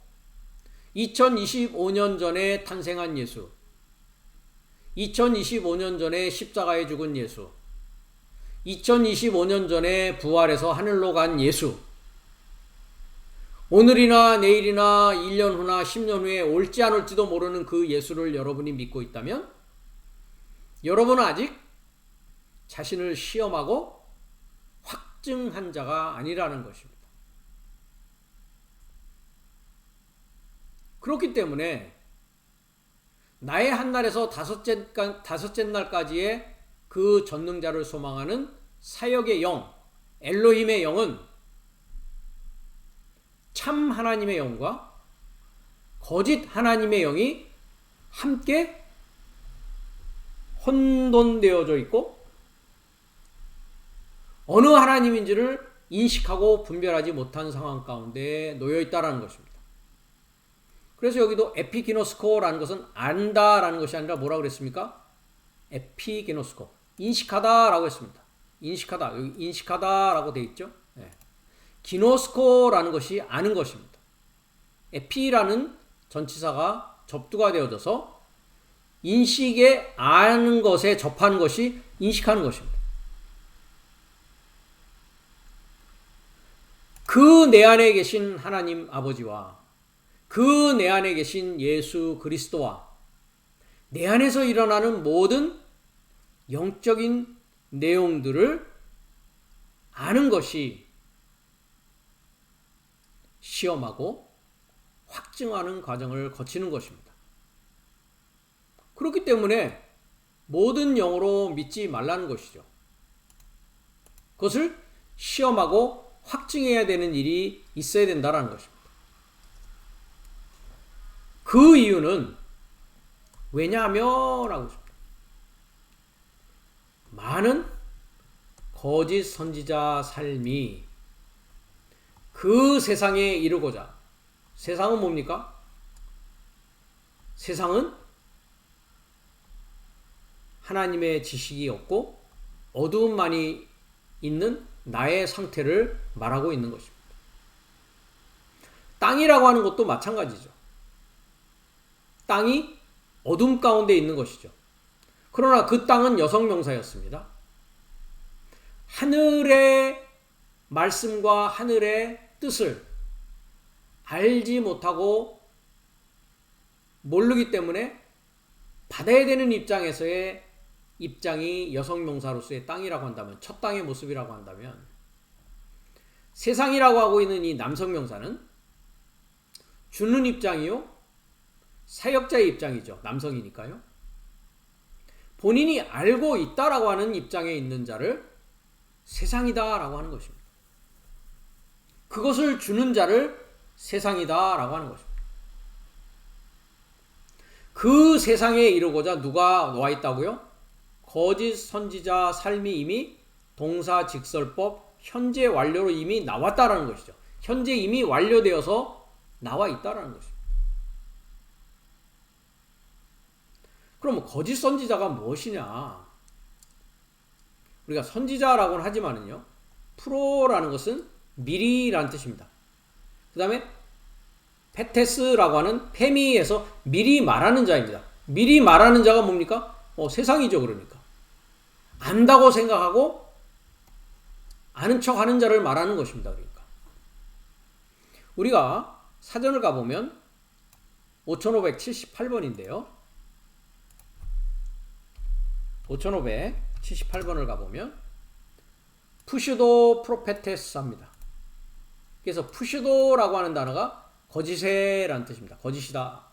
2025년 전에 탄생한 예수, 2025년 전에 십자가에 죽은 예수, 2025년 전에 부활해서 하늘로 간 예수, 오늘이나 내일이나 1년 후나 10년 후에 올지 안 올지도 모르는 그 예수를 여러분이 믿고 있다면 여러분은 아직 자신을 시험하고 확증한 자가 아니라는 것입니다. 그렇기 때문에 나의 한 날에서 다섯째 날까지의 그 전능자를 소망하는 사역의 영, 엘로힘의 영은 참 하나님의 영과 거짓 하나님의 영이 함께 혼돈되어져 있고 어느 하나님인지를 인식하고 분별하지 못한 상황 가운데 놓여 있다는 것입니다. 그래서 여기도 에피기노스코라는 것은 안다라는 것이 아니라 뭐라고 그랬습니까? 에피기노스코, 인식하다라고 했습니다. 인식하다, 여기 인식하다라고 되어 있죠. 네. 기노스코라는 것이 아는 것입니다. 에피라는 전치사가 접두가 되어져서 인식에 아는 것에 접하는 것이 인식하는 것입니다. 그 내 안에 계신 하나님 아버지와 그 내 안에 계신 예수 그리스도와 내 안에서 일어나는 모든 영적인 내용들을 아는 것이 시험하고 확증하는 과정을 거치는 것입니다. 그렇기 때문에 모든 영으로 믿지 말라는 것이죠. 그것을 시험하고 확증해야 되는 일이 있어야 된다는 것입니다. 그 이유는 왜냐하면 라고 했습니다. 많은 거짓 선지자 삶이 그 세상에 이르고자, 세상은 뭡니까? 세상은 하나님의 지식이 없고 어두움만이 있는 나의 상태를 말하고 있는 것입니다. 땅이라고 하는 것도 마찬가지죠. 땅이 어둠 가운데 있는 것이죠. 그러나 그 땅은 여성명사였습니다. 하늘의 말씀과 하늘의 뜻을 알지 못하고 모르기 때문에 받아야 되는 입장에서의 입장이 여성명사로서의 땅이라고 한다면, 첫 땅의 모습이라고 한다면, 세상이라고 하고 있는 이 남성명사는 주는 입장이요, 사역자의 입장이죠. 남성이니까요. 본인이 알고 있다라고 하는 입장에 있는 자를 세상이다라고 하는 것입니다. 그것을 주는 자를 세상이다라고 하는 것입니다. 그 세상에 이르고자 누가 와 있다고요? 거짓 선지자 삶이 이미 동사직설법 현재 완료로 이미 나왔다라는 것이죠. 현재 이미 완료되어서 나와 있다라는 것입니다. 그럼 거짓 선지자가 무엇이냐? 우리가 선지자라고는 하지만은요, 프로라는 것은 미리라는 뜻입니다. 그 다음에 페테스라고 하는 페미에서 미리 말하는 자입니다. 미리 말하는 자가 뭡니까? 세상이죠. 그러니까 안다고 생각하고 아는 척 하는 자를 말하는 것입니다. 그러니까 우리가 사전을 가보면 5578번인데요 5578번을 가보면 푸슈도 프로페테스 합니다. 그래서 푸슈도라고 하는 단어가 거짓에라는 뜻입니다. 거짓이다.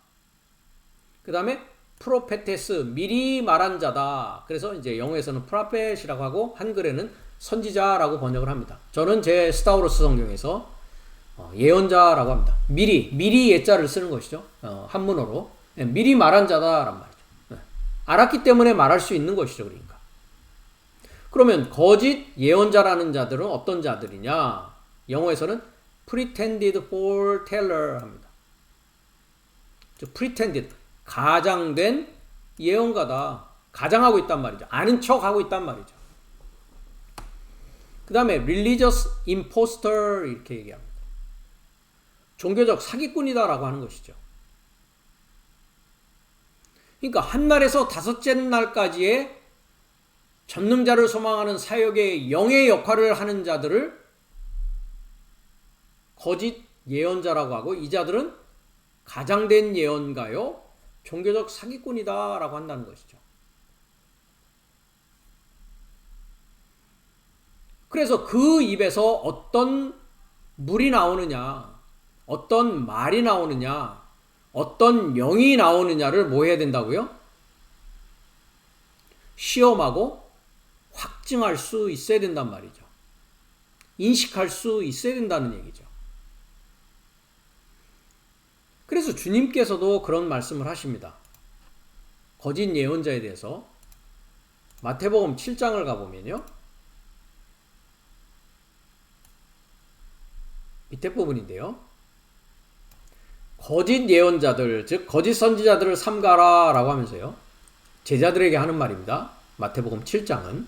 그 다음에 프로페테스, 미리 말한 자다. 그래서 이제 영어에서는 프라펫이라고 하고 한글에는 선지자라고 번역을 합니다. 저는 제 스타우로스 성경에서 예언자라고 합니다. 미리 예자를 쓰는 것이죠. 한문어로. 미리 말한 자다란 말이죠. 알았기 때문에 말할 수 있는 것이죠. 그러니까. 그러면 거짓 예언자라는 자들은 어떤 자들이냐? 영어에서는 pretended foreteller 합니다. pretended, 가장된 예언가다. 가장하고 있단 말이죠. 아는 척하고 있단 말이죠. 그 다음에 religious impostor 이렇게 얘기합니다. 종교적 사기꾼이다라고 하는 것이죠. 그러니까 한 날에서 다섯째 날까지의 전능자를 소망하는 사역의 영의 역할을 하는 자들을 거짓 예언자라고 하고, 이 자들은 가장된 예언가요, 종교적 사기꾼이다 라고 한다는 것이죠. 그래서 그 입에서 어떤 물이 나오느냐, 어떤 말이 나오느냐, 어떤 영이 나오느냐를 뭐 해야 된다고요? 시험하고 확증할 수 있어야 된단 말이죠. 인식할 수 있어야 된다는 얘기죠. 그래서 주님께서도 그런 말씀을 하십니다. 거짓 예언자에 대해서 마태복음 7장을 가보면요, 밑에 부분인데요, 거짓 예언자들, 즉 거짓 선지자들을 삼가라 라고 하면서요, 제자들에게 하는 말입니다. 마태복음 7장은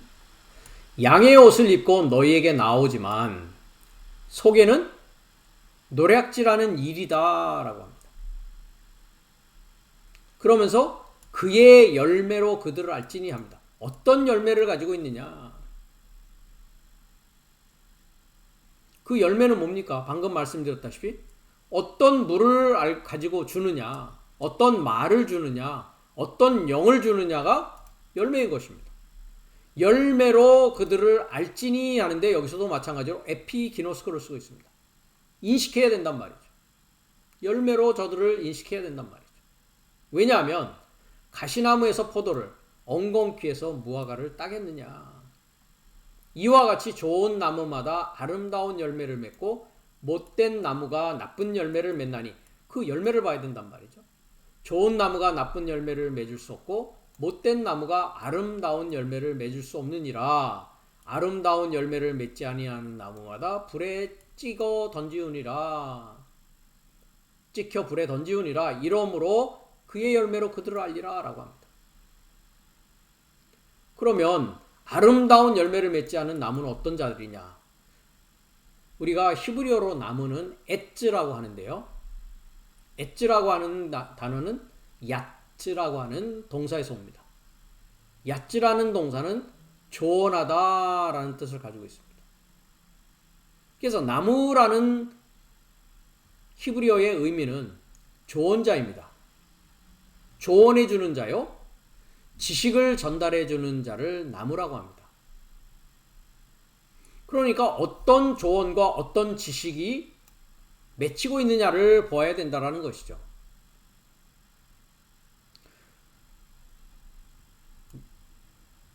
양의 옷을 입고 너희에게 나오지만 속에는 노략질하는 일이다 라고 합니다. 그러면서 그의 열매로 그들을 알지니 합니다. 어떤 열매를 가지고 있느냐? 그 열매는 뭡니까? 방금 말씀드렸다시피 어떤 물을 가지고 주느냐, 어떤 말을 주느냐, 어떤 영을 주느냐가 열매인 것입니다. 열매로 그들을 알지니 하는데, 여기서도 마찬가지로 에피기노스코를 쓰고 있습니다. 인식해야 된단 말이죠. 열매로 저들을 인식해야 된단 말이죠. 왜냐하면 가시나무에서 포도를, 엉겅퀴에서 무화과를 따겠느냐. 이와 같이 좋은 나무마다 아름다운 열매를 맺고 못된 나무가 나쁜 열매를 맺나니, 그 열매를 봐야 된단 말이죠. 좋은 나무가 나쁜 열매를 맺을 수 없고 못된 나무가 아름다운 열매를 맺을 수 없느니라. 아름다운 열매를 맺지 아니하는 나무마다 불에 찍혀 불에 던지우니라. 이러므로 그의 열매로 그들을 알리라 라고 합니다. 그러면 아름다운 열매를 맺지 않은 나무는 어떤 자들이냐? 우리가 히브리어로 나무는 에츠라고 하는데요, 에츠라고 하는 단어는 야츠라고 하는 동사에서 옵니다. 야츠라는 동사는 조언하다라는 뜻을 가지고 있습니다. 그래서 나무라는 히브리어의 의미는 조언자입니다. 조언해 주는 자요, 지식을 전달해 주는 자를 나무라고 합니다. 그러니까 어떤 조언과 어떤 지식이 맺히고 있느냐를 보아야 된다는 것이죠.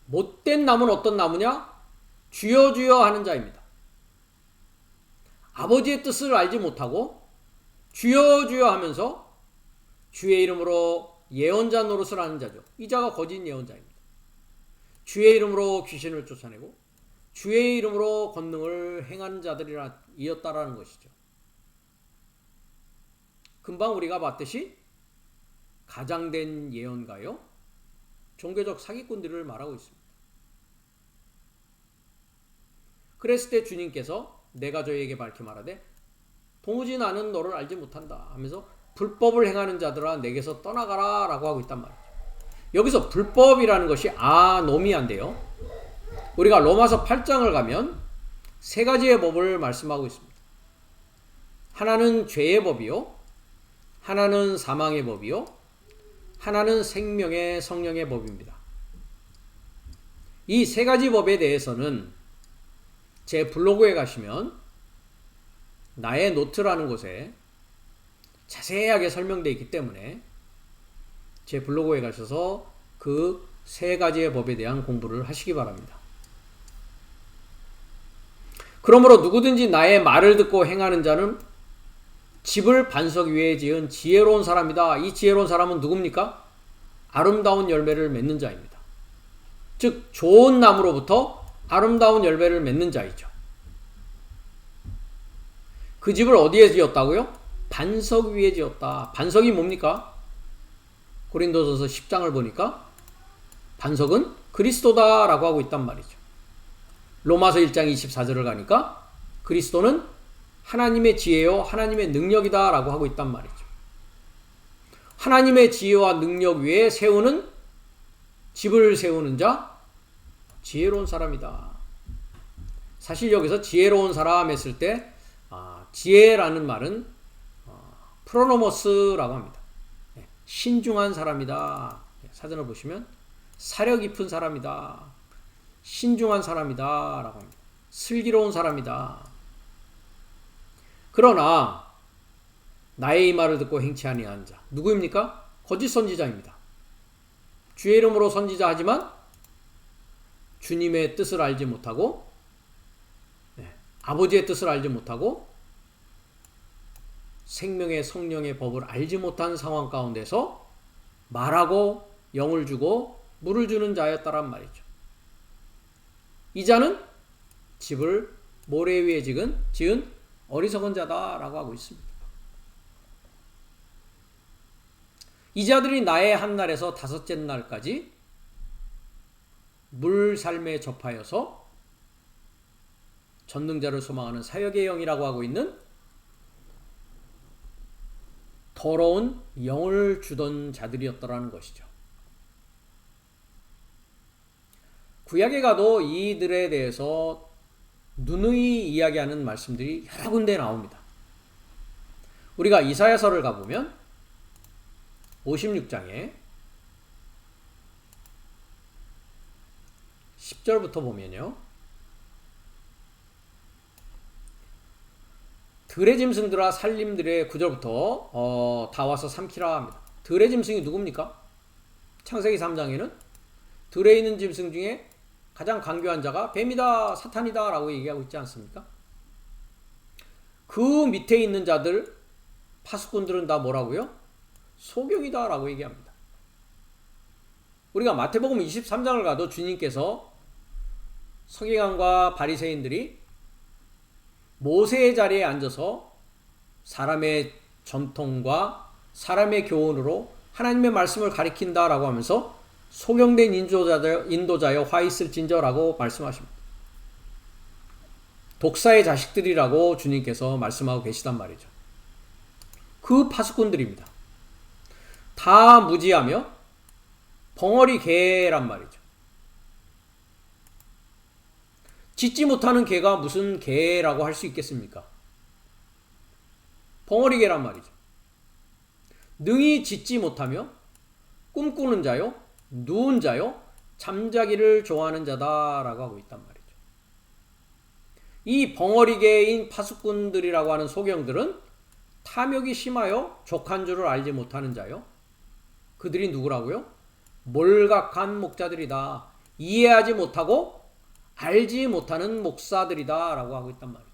못된 나무는 어떤 나무냐? 주여 주여 하는 자입니다. 아버지의 뜻을 알지 못하고 주여 주여 하면서 주의 이름으로 예언자 노릇을 하는 자죠. 이 자가 거짓 예언자입니다. 주의 이름으로 귀신을 쫓아내고 주의 이름으로 권능을 행하는 자들이었다라는 것이죠. 금방 우리가 봤듯이 가장된 예언가요, 종교적 사기꾼들을 말하고 있습니다. 그랬을 때 주님께서 내가 저희에게 밝히 말하되 도무지 나는 너를 알지 못한다 하면서 불법을 행하는 자들아 내게서 떠나가라 라고 하고 있단 말이죠. 여기서 불법이라는 것이 아노미아인데요, 우리가 로마서 8장을 가면 세 가지의 법을 말씀하고 있습니다. 하나는 죄의 법이요, 하나는 사망의 법이요, 하나는 생명의 성령의 법입니다. 이 세 가지 법에 대해서는 제 블로그에 가시면 나의 노트라는 곳에 자세하게 설명되어 있기 때문에 제 블로그에 가셔서 그 세 가지의 법에 대한 공부를 하시기 바랍니다. 그러므로 누구든지 나의 말을 듣고 행하는 자는 집을 반석 위에 지은 지혜로운 사람이다. 이 지혜로운 사람은 누굽니까? 아름다운 열매를 맺는 자입니다. 즉 좋은 나무로부터 아름다운 열매를 맺는 자이죠. 그 집을 어디에 지었다고요? 반석 위에 지었다. 반석이 뭡니까? 고린도전서 10장을 보니까 반석은 그리스도다라고 하고 있단 말이죠. 로마서 1장 24절을 가니까 그리스도는 하나님의 지혜요 하나님의 능력이다라고 하고 있단 말이죠. 하나님의 지혜와 능력 위에 세우는 집을 세우는 자 지혜로운 사람이다. 사실 여기서 지혜로운 사람 했을 때 지혜라는 말은 프로노모스라고 합니다. 신중한 사람이다. 사전을 보시면 사려 깊은 사람이다. 신중한 사람이다 라고 합니다. 슬기로운 사람이다. 그러나 나의 이 말을 듣고 행치 아니한 자 누구입니까? 거짓 선지자입니다. 주의 이름으로 선지자 하지만 주님의 뜻을 알지 못하고 아버지의 뜻을 알지 못하고 생명의 성령의 법을 알지 못한 상황 가운데서 말하고 영을 주고 물을 주는 자였다란 말이죠. 이 자는 집을 모래 위에 지은 어리석은 자다라고 하고 있습니다. 이 자들이 나의 한 날에서 다섯째 날까지 물 삶에 접하여서 전능자를 소망하는 사역의 영이라고 하고 있는 더러운 영을 주던 자들이었더라는 것이죠. 구약에 가도 이들에 대해서 누누이 이야기하는 말씀들이 여러 군데 나옵니다. 우리가 이사야서를 가보면 56장에 10절부터 보면요. 들의 짐승들아 살림들의 9절부터 다 와서 삼키라 합니다. 들의 짐승이 누굽니까? 창세기 3장에는 들에 있는 짐승 중에 가장 강교한 자가 뱀이다 사탄이다 라고 얘기하고 있지 않습니까? 그 밑에 있는 자들 파수꾼들은 다 뭐라고요? 소경이다 라고 얘기합니다. 우리가 마태복음 23장을 가도 주님께서 서기관과 바리새인들이 모세의 자리에 앉아서 사람의 전통과 사람의 교훈으로 하나님의 말씀을 가리킨다라고 하면서 소경된 인도자여 화 있을진저라고 말씀하십니다. 독사의 자식들이라고 주님께서 말씀하고 계시단 말이죠. 그 파수꾼들입니다. 다 무지하며 벙어리 개란 말이죠. 짖지 못하는 개가 무슨 개라고 할 수 있겠습니까? 벙어리 개란 말이죠. 능히 짖지 못하며 꿈꾸는 자요, 누운 자요, 잠자기를 좋아하는 자다라고 하고 있단 말이죠. 이 벙어리 개인 파수꾼들이라고 하는 소경들은 탐욕이 심하여 족한 줄을 알지 못하는 자요. 그들이 누구라고요? 몰각한 목자들이다. 이해하지 못하고 알지 못하는 목사들이다 라고 하고 있단 말이죠.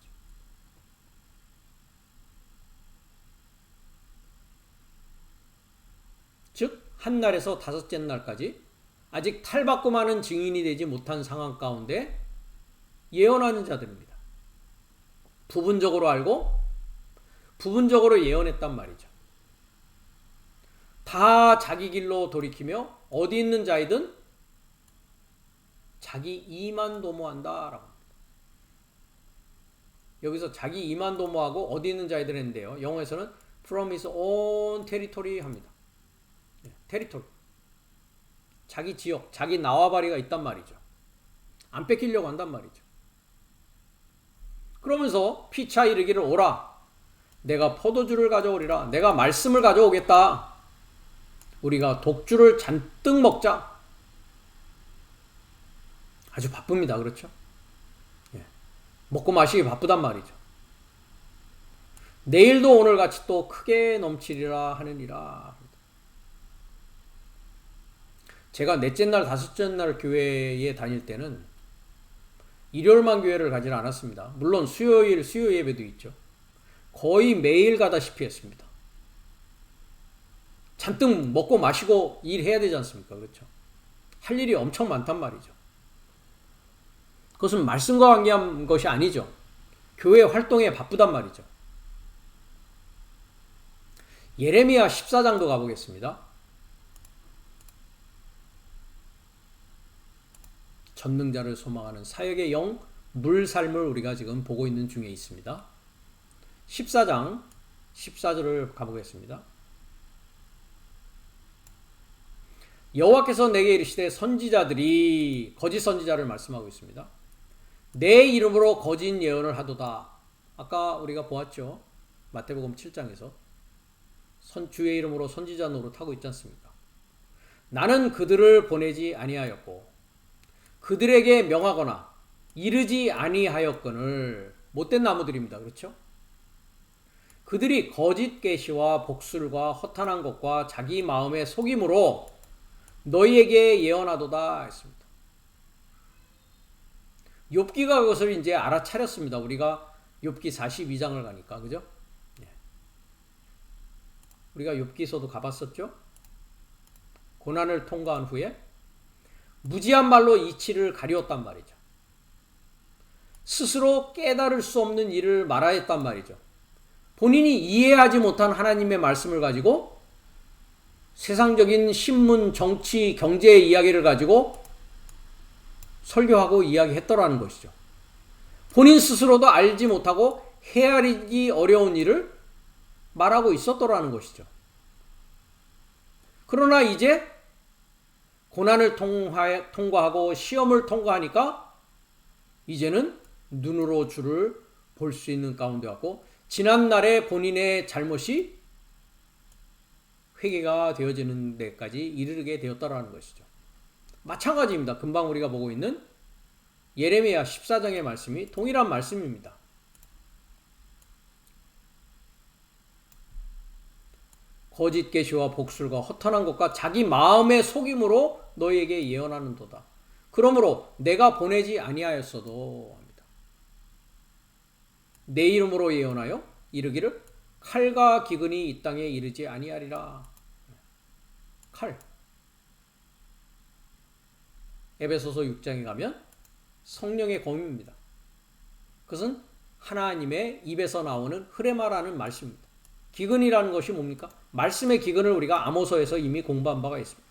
즉 한날에서 다섯째 날까지 아직 탈바꿈하는 증인이 되지 못한 상황 가운데 예언하는 자들입니다. 부분적으로 알고 부분적으로 예언했단 말이죠. 다 자기 길로 돌이키며 어디 있는 자이든 자기 이만 도모한다 라고 합니다. 여기서 자기 이만 도모하고 어디 있는 자이들 했는데요. 영어에서는 from his own territory 합니다. 테리토리. 자기 지역, 자기 나와바리가 있단 말이죠. 안 뺏기려고 한단 말이죠. 그러면서 피차 이르기를 오라. 내가 포도주를 가져오리라. 내가 말씀을 가져오겠다. 우리가 독주를 잔뜩 먹자. 아주 바쁩니다. 그렇죠? 먹고 마시기 바쁘단 말이죠. 내일도 오늘같이 또 크게 넘치리라 하느니라. 제가 넷째 날, 다섯째 날 교회에 다닐 때는 일요일만 교회를 가지는 않았습니다. 물론 수요 예배도 있죠. 거의 매일 가다시피 했습니다. 잔뜩 먹고 마시고 일해야 되지 않습니까? 그렇죠? 할 일이 엄청 많단 말이죠. 그것은 말씀과 관계한 것이 아니죠. 교회 활동에 바쁘단 말이죠. 예레미야 14장도 가보겠습니다. 전능자를 소망하는 사역의 영, 물삶을 우리가 지금 보고 있는 중에 있습니다. 14장 14절을 가보겠습니다. 여호와께서 내게 이르시되 선지자들이 거짓 선지자를 말씀하고 있습니다. 내 이름으로 거짓 예언을 하도다. 아까 우리가 보았죠. 마태복음 7장에서 주의 이름으로 선지자 노릇하고 있지 않습니까? 나는 그들을 보내지 아니하였고 그들에게 명하거나 이르지 아니하였거늘. 못된 나무들입니다. 그렇죠? 그들이 거짓 계시와 복술과 허탄한 것과 자기 마음의 속임으로 너희에게 예언하도다 했습니다. 욥기가 그것을 이제 알아차렸습니다. 우리가 욥기 42장을 가니까, 그죠? 우리가 욥기서도 가봤었죠? 고난을 통과한 후에 무지한 말로 이치를 가리웠단 말이죠. 스스로 깨달을 수 없는 일을 말하였단 말이죠. 본인이 이해하지 못한 하나님의 말씀을 가지고 세상적인 신문, 정치, 경제의 이야기를 가지고 설교하고 이야기했더라는 것이죠. 본인 스스로도 알지 못하고 헤아리기 어려운 일을 말하고 있었더라는 것이죠. 그러나 이제 고난을 통과하고 시험을 통과하니까 이제는 눈으로 주를 볼 수 있는 가운데 왔고 지난날에 본인의 잘못이 회개가 되어지는 데까지 이르게 되었다라는 것이죠. 마찬가지입니다. 금방 우리가 보고 있는 예레미야 14장의 말씀이 동일한 말씀입니다. 거짓 계시와 복술과 허탄한 것과 자기 마음의 속임으로 너희에게 예언하는도다. 그러므로 내가 보내지 아니하였어도 합니다. 내 이름으로 예언하여 이르기를 칼과 기근이 이 땅에 이르지 아니하리라. 칼. 에베소서 6장에 가면 성령의 검입니다. 그것은 하나님의 입에서 나오는 흐레마라는 말씀입니다. 기근이라는 것이 뭡니까? 말씀의 기근을 우리가 아모서에서 이미 공부한 바가 있습니다.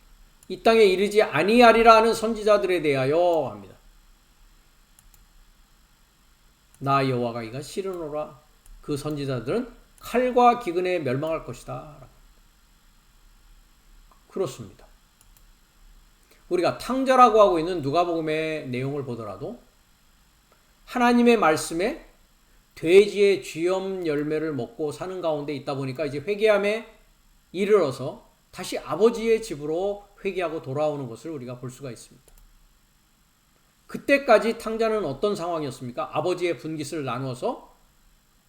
이 땅에 이르지 아니하리라 하는 선지자들에 대하여 합니다. 나 여호와가 이가 싫으노라. 그 선지자들은 칼과 기근에 멸망할 것이다. 그렇습니다. 우리가 탕자라고 하고 있는 누가복음의 내용을 보더라도 하나님의 말씀에 돼지의 쥐염 열매를 먹고 사는 가운데 있다 보니까 이제 회개함에 이르러서 다시 아버지의 집으로 회개하고 돌아오는 것을 우리가 볼 수가 있습니다. 그때까지 탕자는 어떤 상황이었습니까? 아버지의 분깃을 나누어서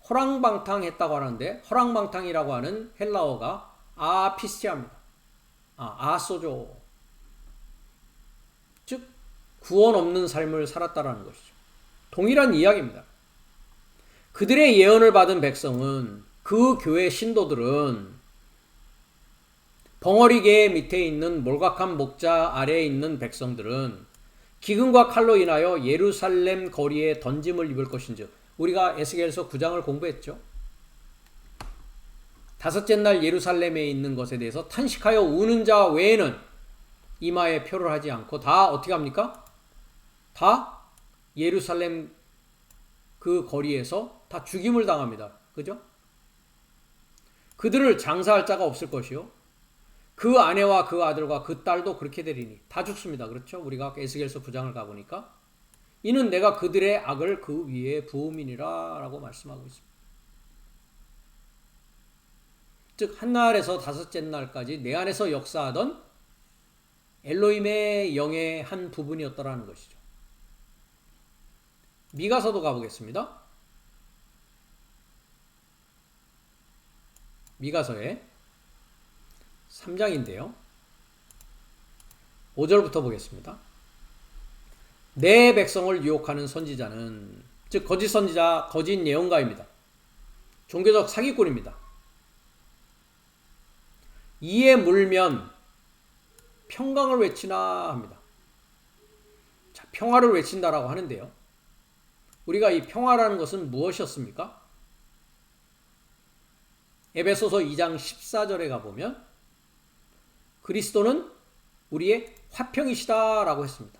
허랑방탕했다고 하는데 허랑방탕이라고 하는 헬라어가 아피스티아입니다. 아소조. 즉 구원 없는 삶을 살았다라는 것이죠. 동일한 이야기입니다. 그들의 예언을 받은 백성은 그 교회 신도들은 벙어리개 밑에 있는 몰각한 목자 아래에 있는 백성들은 기근과 칼로 인하여 예루살렘 거리에 던짐을 입을 것인즉 우리가 에스겔서 9장을 공부했죠. 다섯째 날 예루살렘에 있는 것에 대해서 탄식하여 우는 자 외에는 이마에 표를 하지 않고 다 어떻게 합니까? 다 예루살렘 그 거리에서 다 죽임을 당합니다. 그죠? 그들을 장사할 자가 없을 것이요. 그 아내와 그 아들과 그 딸도 그렇게 되리니 다 죽습니다. 그렇죠? 우리가 에스겔서 9장을 가보니까 이는 내가 그들의 악을 그 위에 부음이니라 라고 말씀하고 있습니다. 즉 한날에서 다섯째 날까지 내 안에서 역사하던 엘로힘의 영의 한 부분이었더라는 것이죠. 미가서도 가보겠습니다. 미가서의 3장인데요. 5절부터 보겠습니다. 내 백성을 유혹하는 선지자는 즉 거짓 선지자, 거짓 예언가입니다. 종교적 사기꾼입니다. 이에 물면 평강을 외치나 합니다. 자, 평화를 외친다라고 하는데요. 우리가 이 평화라는 것은 무엇이었습니까? 에베소서 2장 14절에 가보면 그리스도는 우리의 화평이시다라고 했습니다.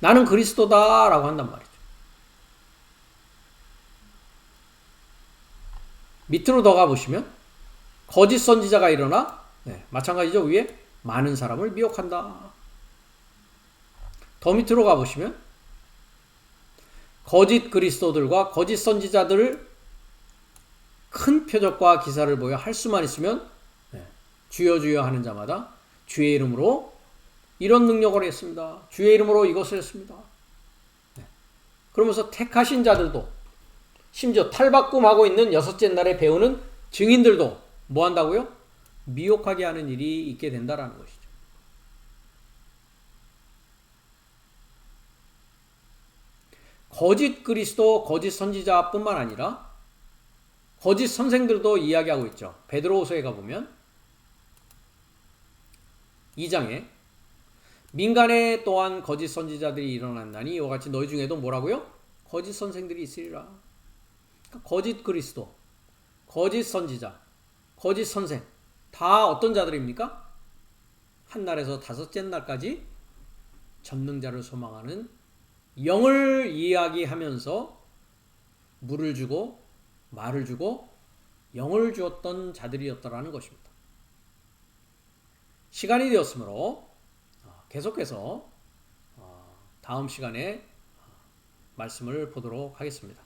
나는 그리스도다라고 한단 말이죠. 밑으로 더 가보시면 거짓 선지자가 일어나 마찬가지죠. 위에 많은 사람을 미혹한다. 더 밑으로 가보시면 거짓 그리스도들과 거짓 선지자들을 큰 표적과 기사를 보여 할 수만 있으면 주여 주여 하는 자마다 주의 이름으로 이런 능력을 했습니다. 주의 이름으로 이것을 했습니다. 그러면서 택하신 자들도 심지어 탈바꿈하고 있는 여섯째 날에 배우는 증인들도 뭐 한다고요? 미혹하게 하는 일이 있게 된다라는 것이죠. 거짓 그리스도, 거짓 선지자뿐만 아니라 거짓 선생들도 이야기하고 있죠. 베드로후서에 가보면 2장에 민간에 또한 거짓 선지자들이 일어난다니 이와 같이 너희 중에도 뭐라고요? 거짓 선생들이 있으리라. 그러니까 거짓 그리스도, 거짓 선지자, 거짓 선생 다 어떤 자들입니까? 한 날에서 다섯째 날까지 전능자를 소망하는 영을 이야기하면서 물을 주고 말을 주고 영을 주었던 자들이었다라는 것입니다. 시간이 되었으므로 계속해서 다음 시간에 말씀을 보도록 하겠습니다.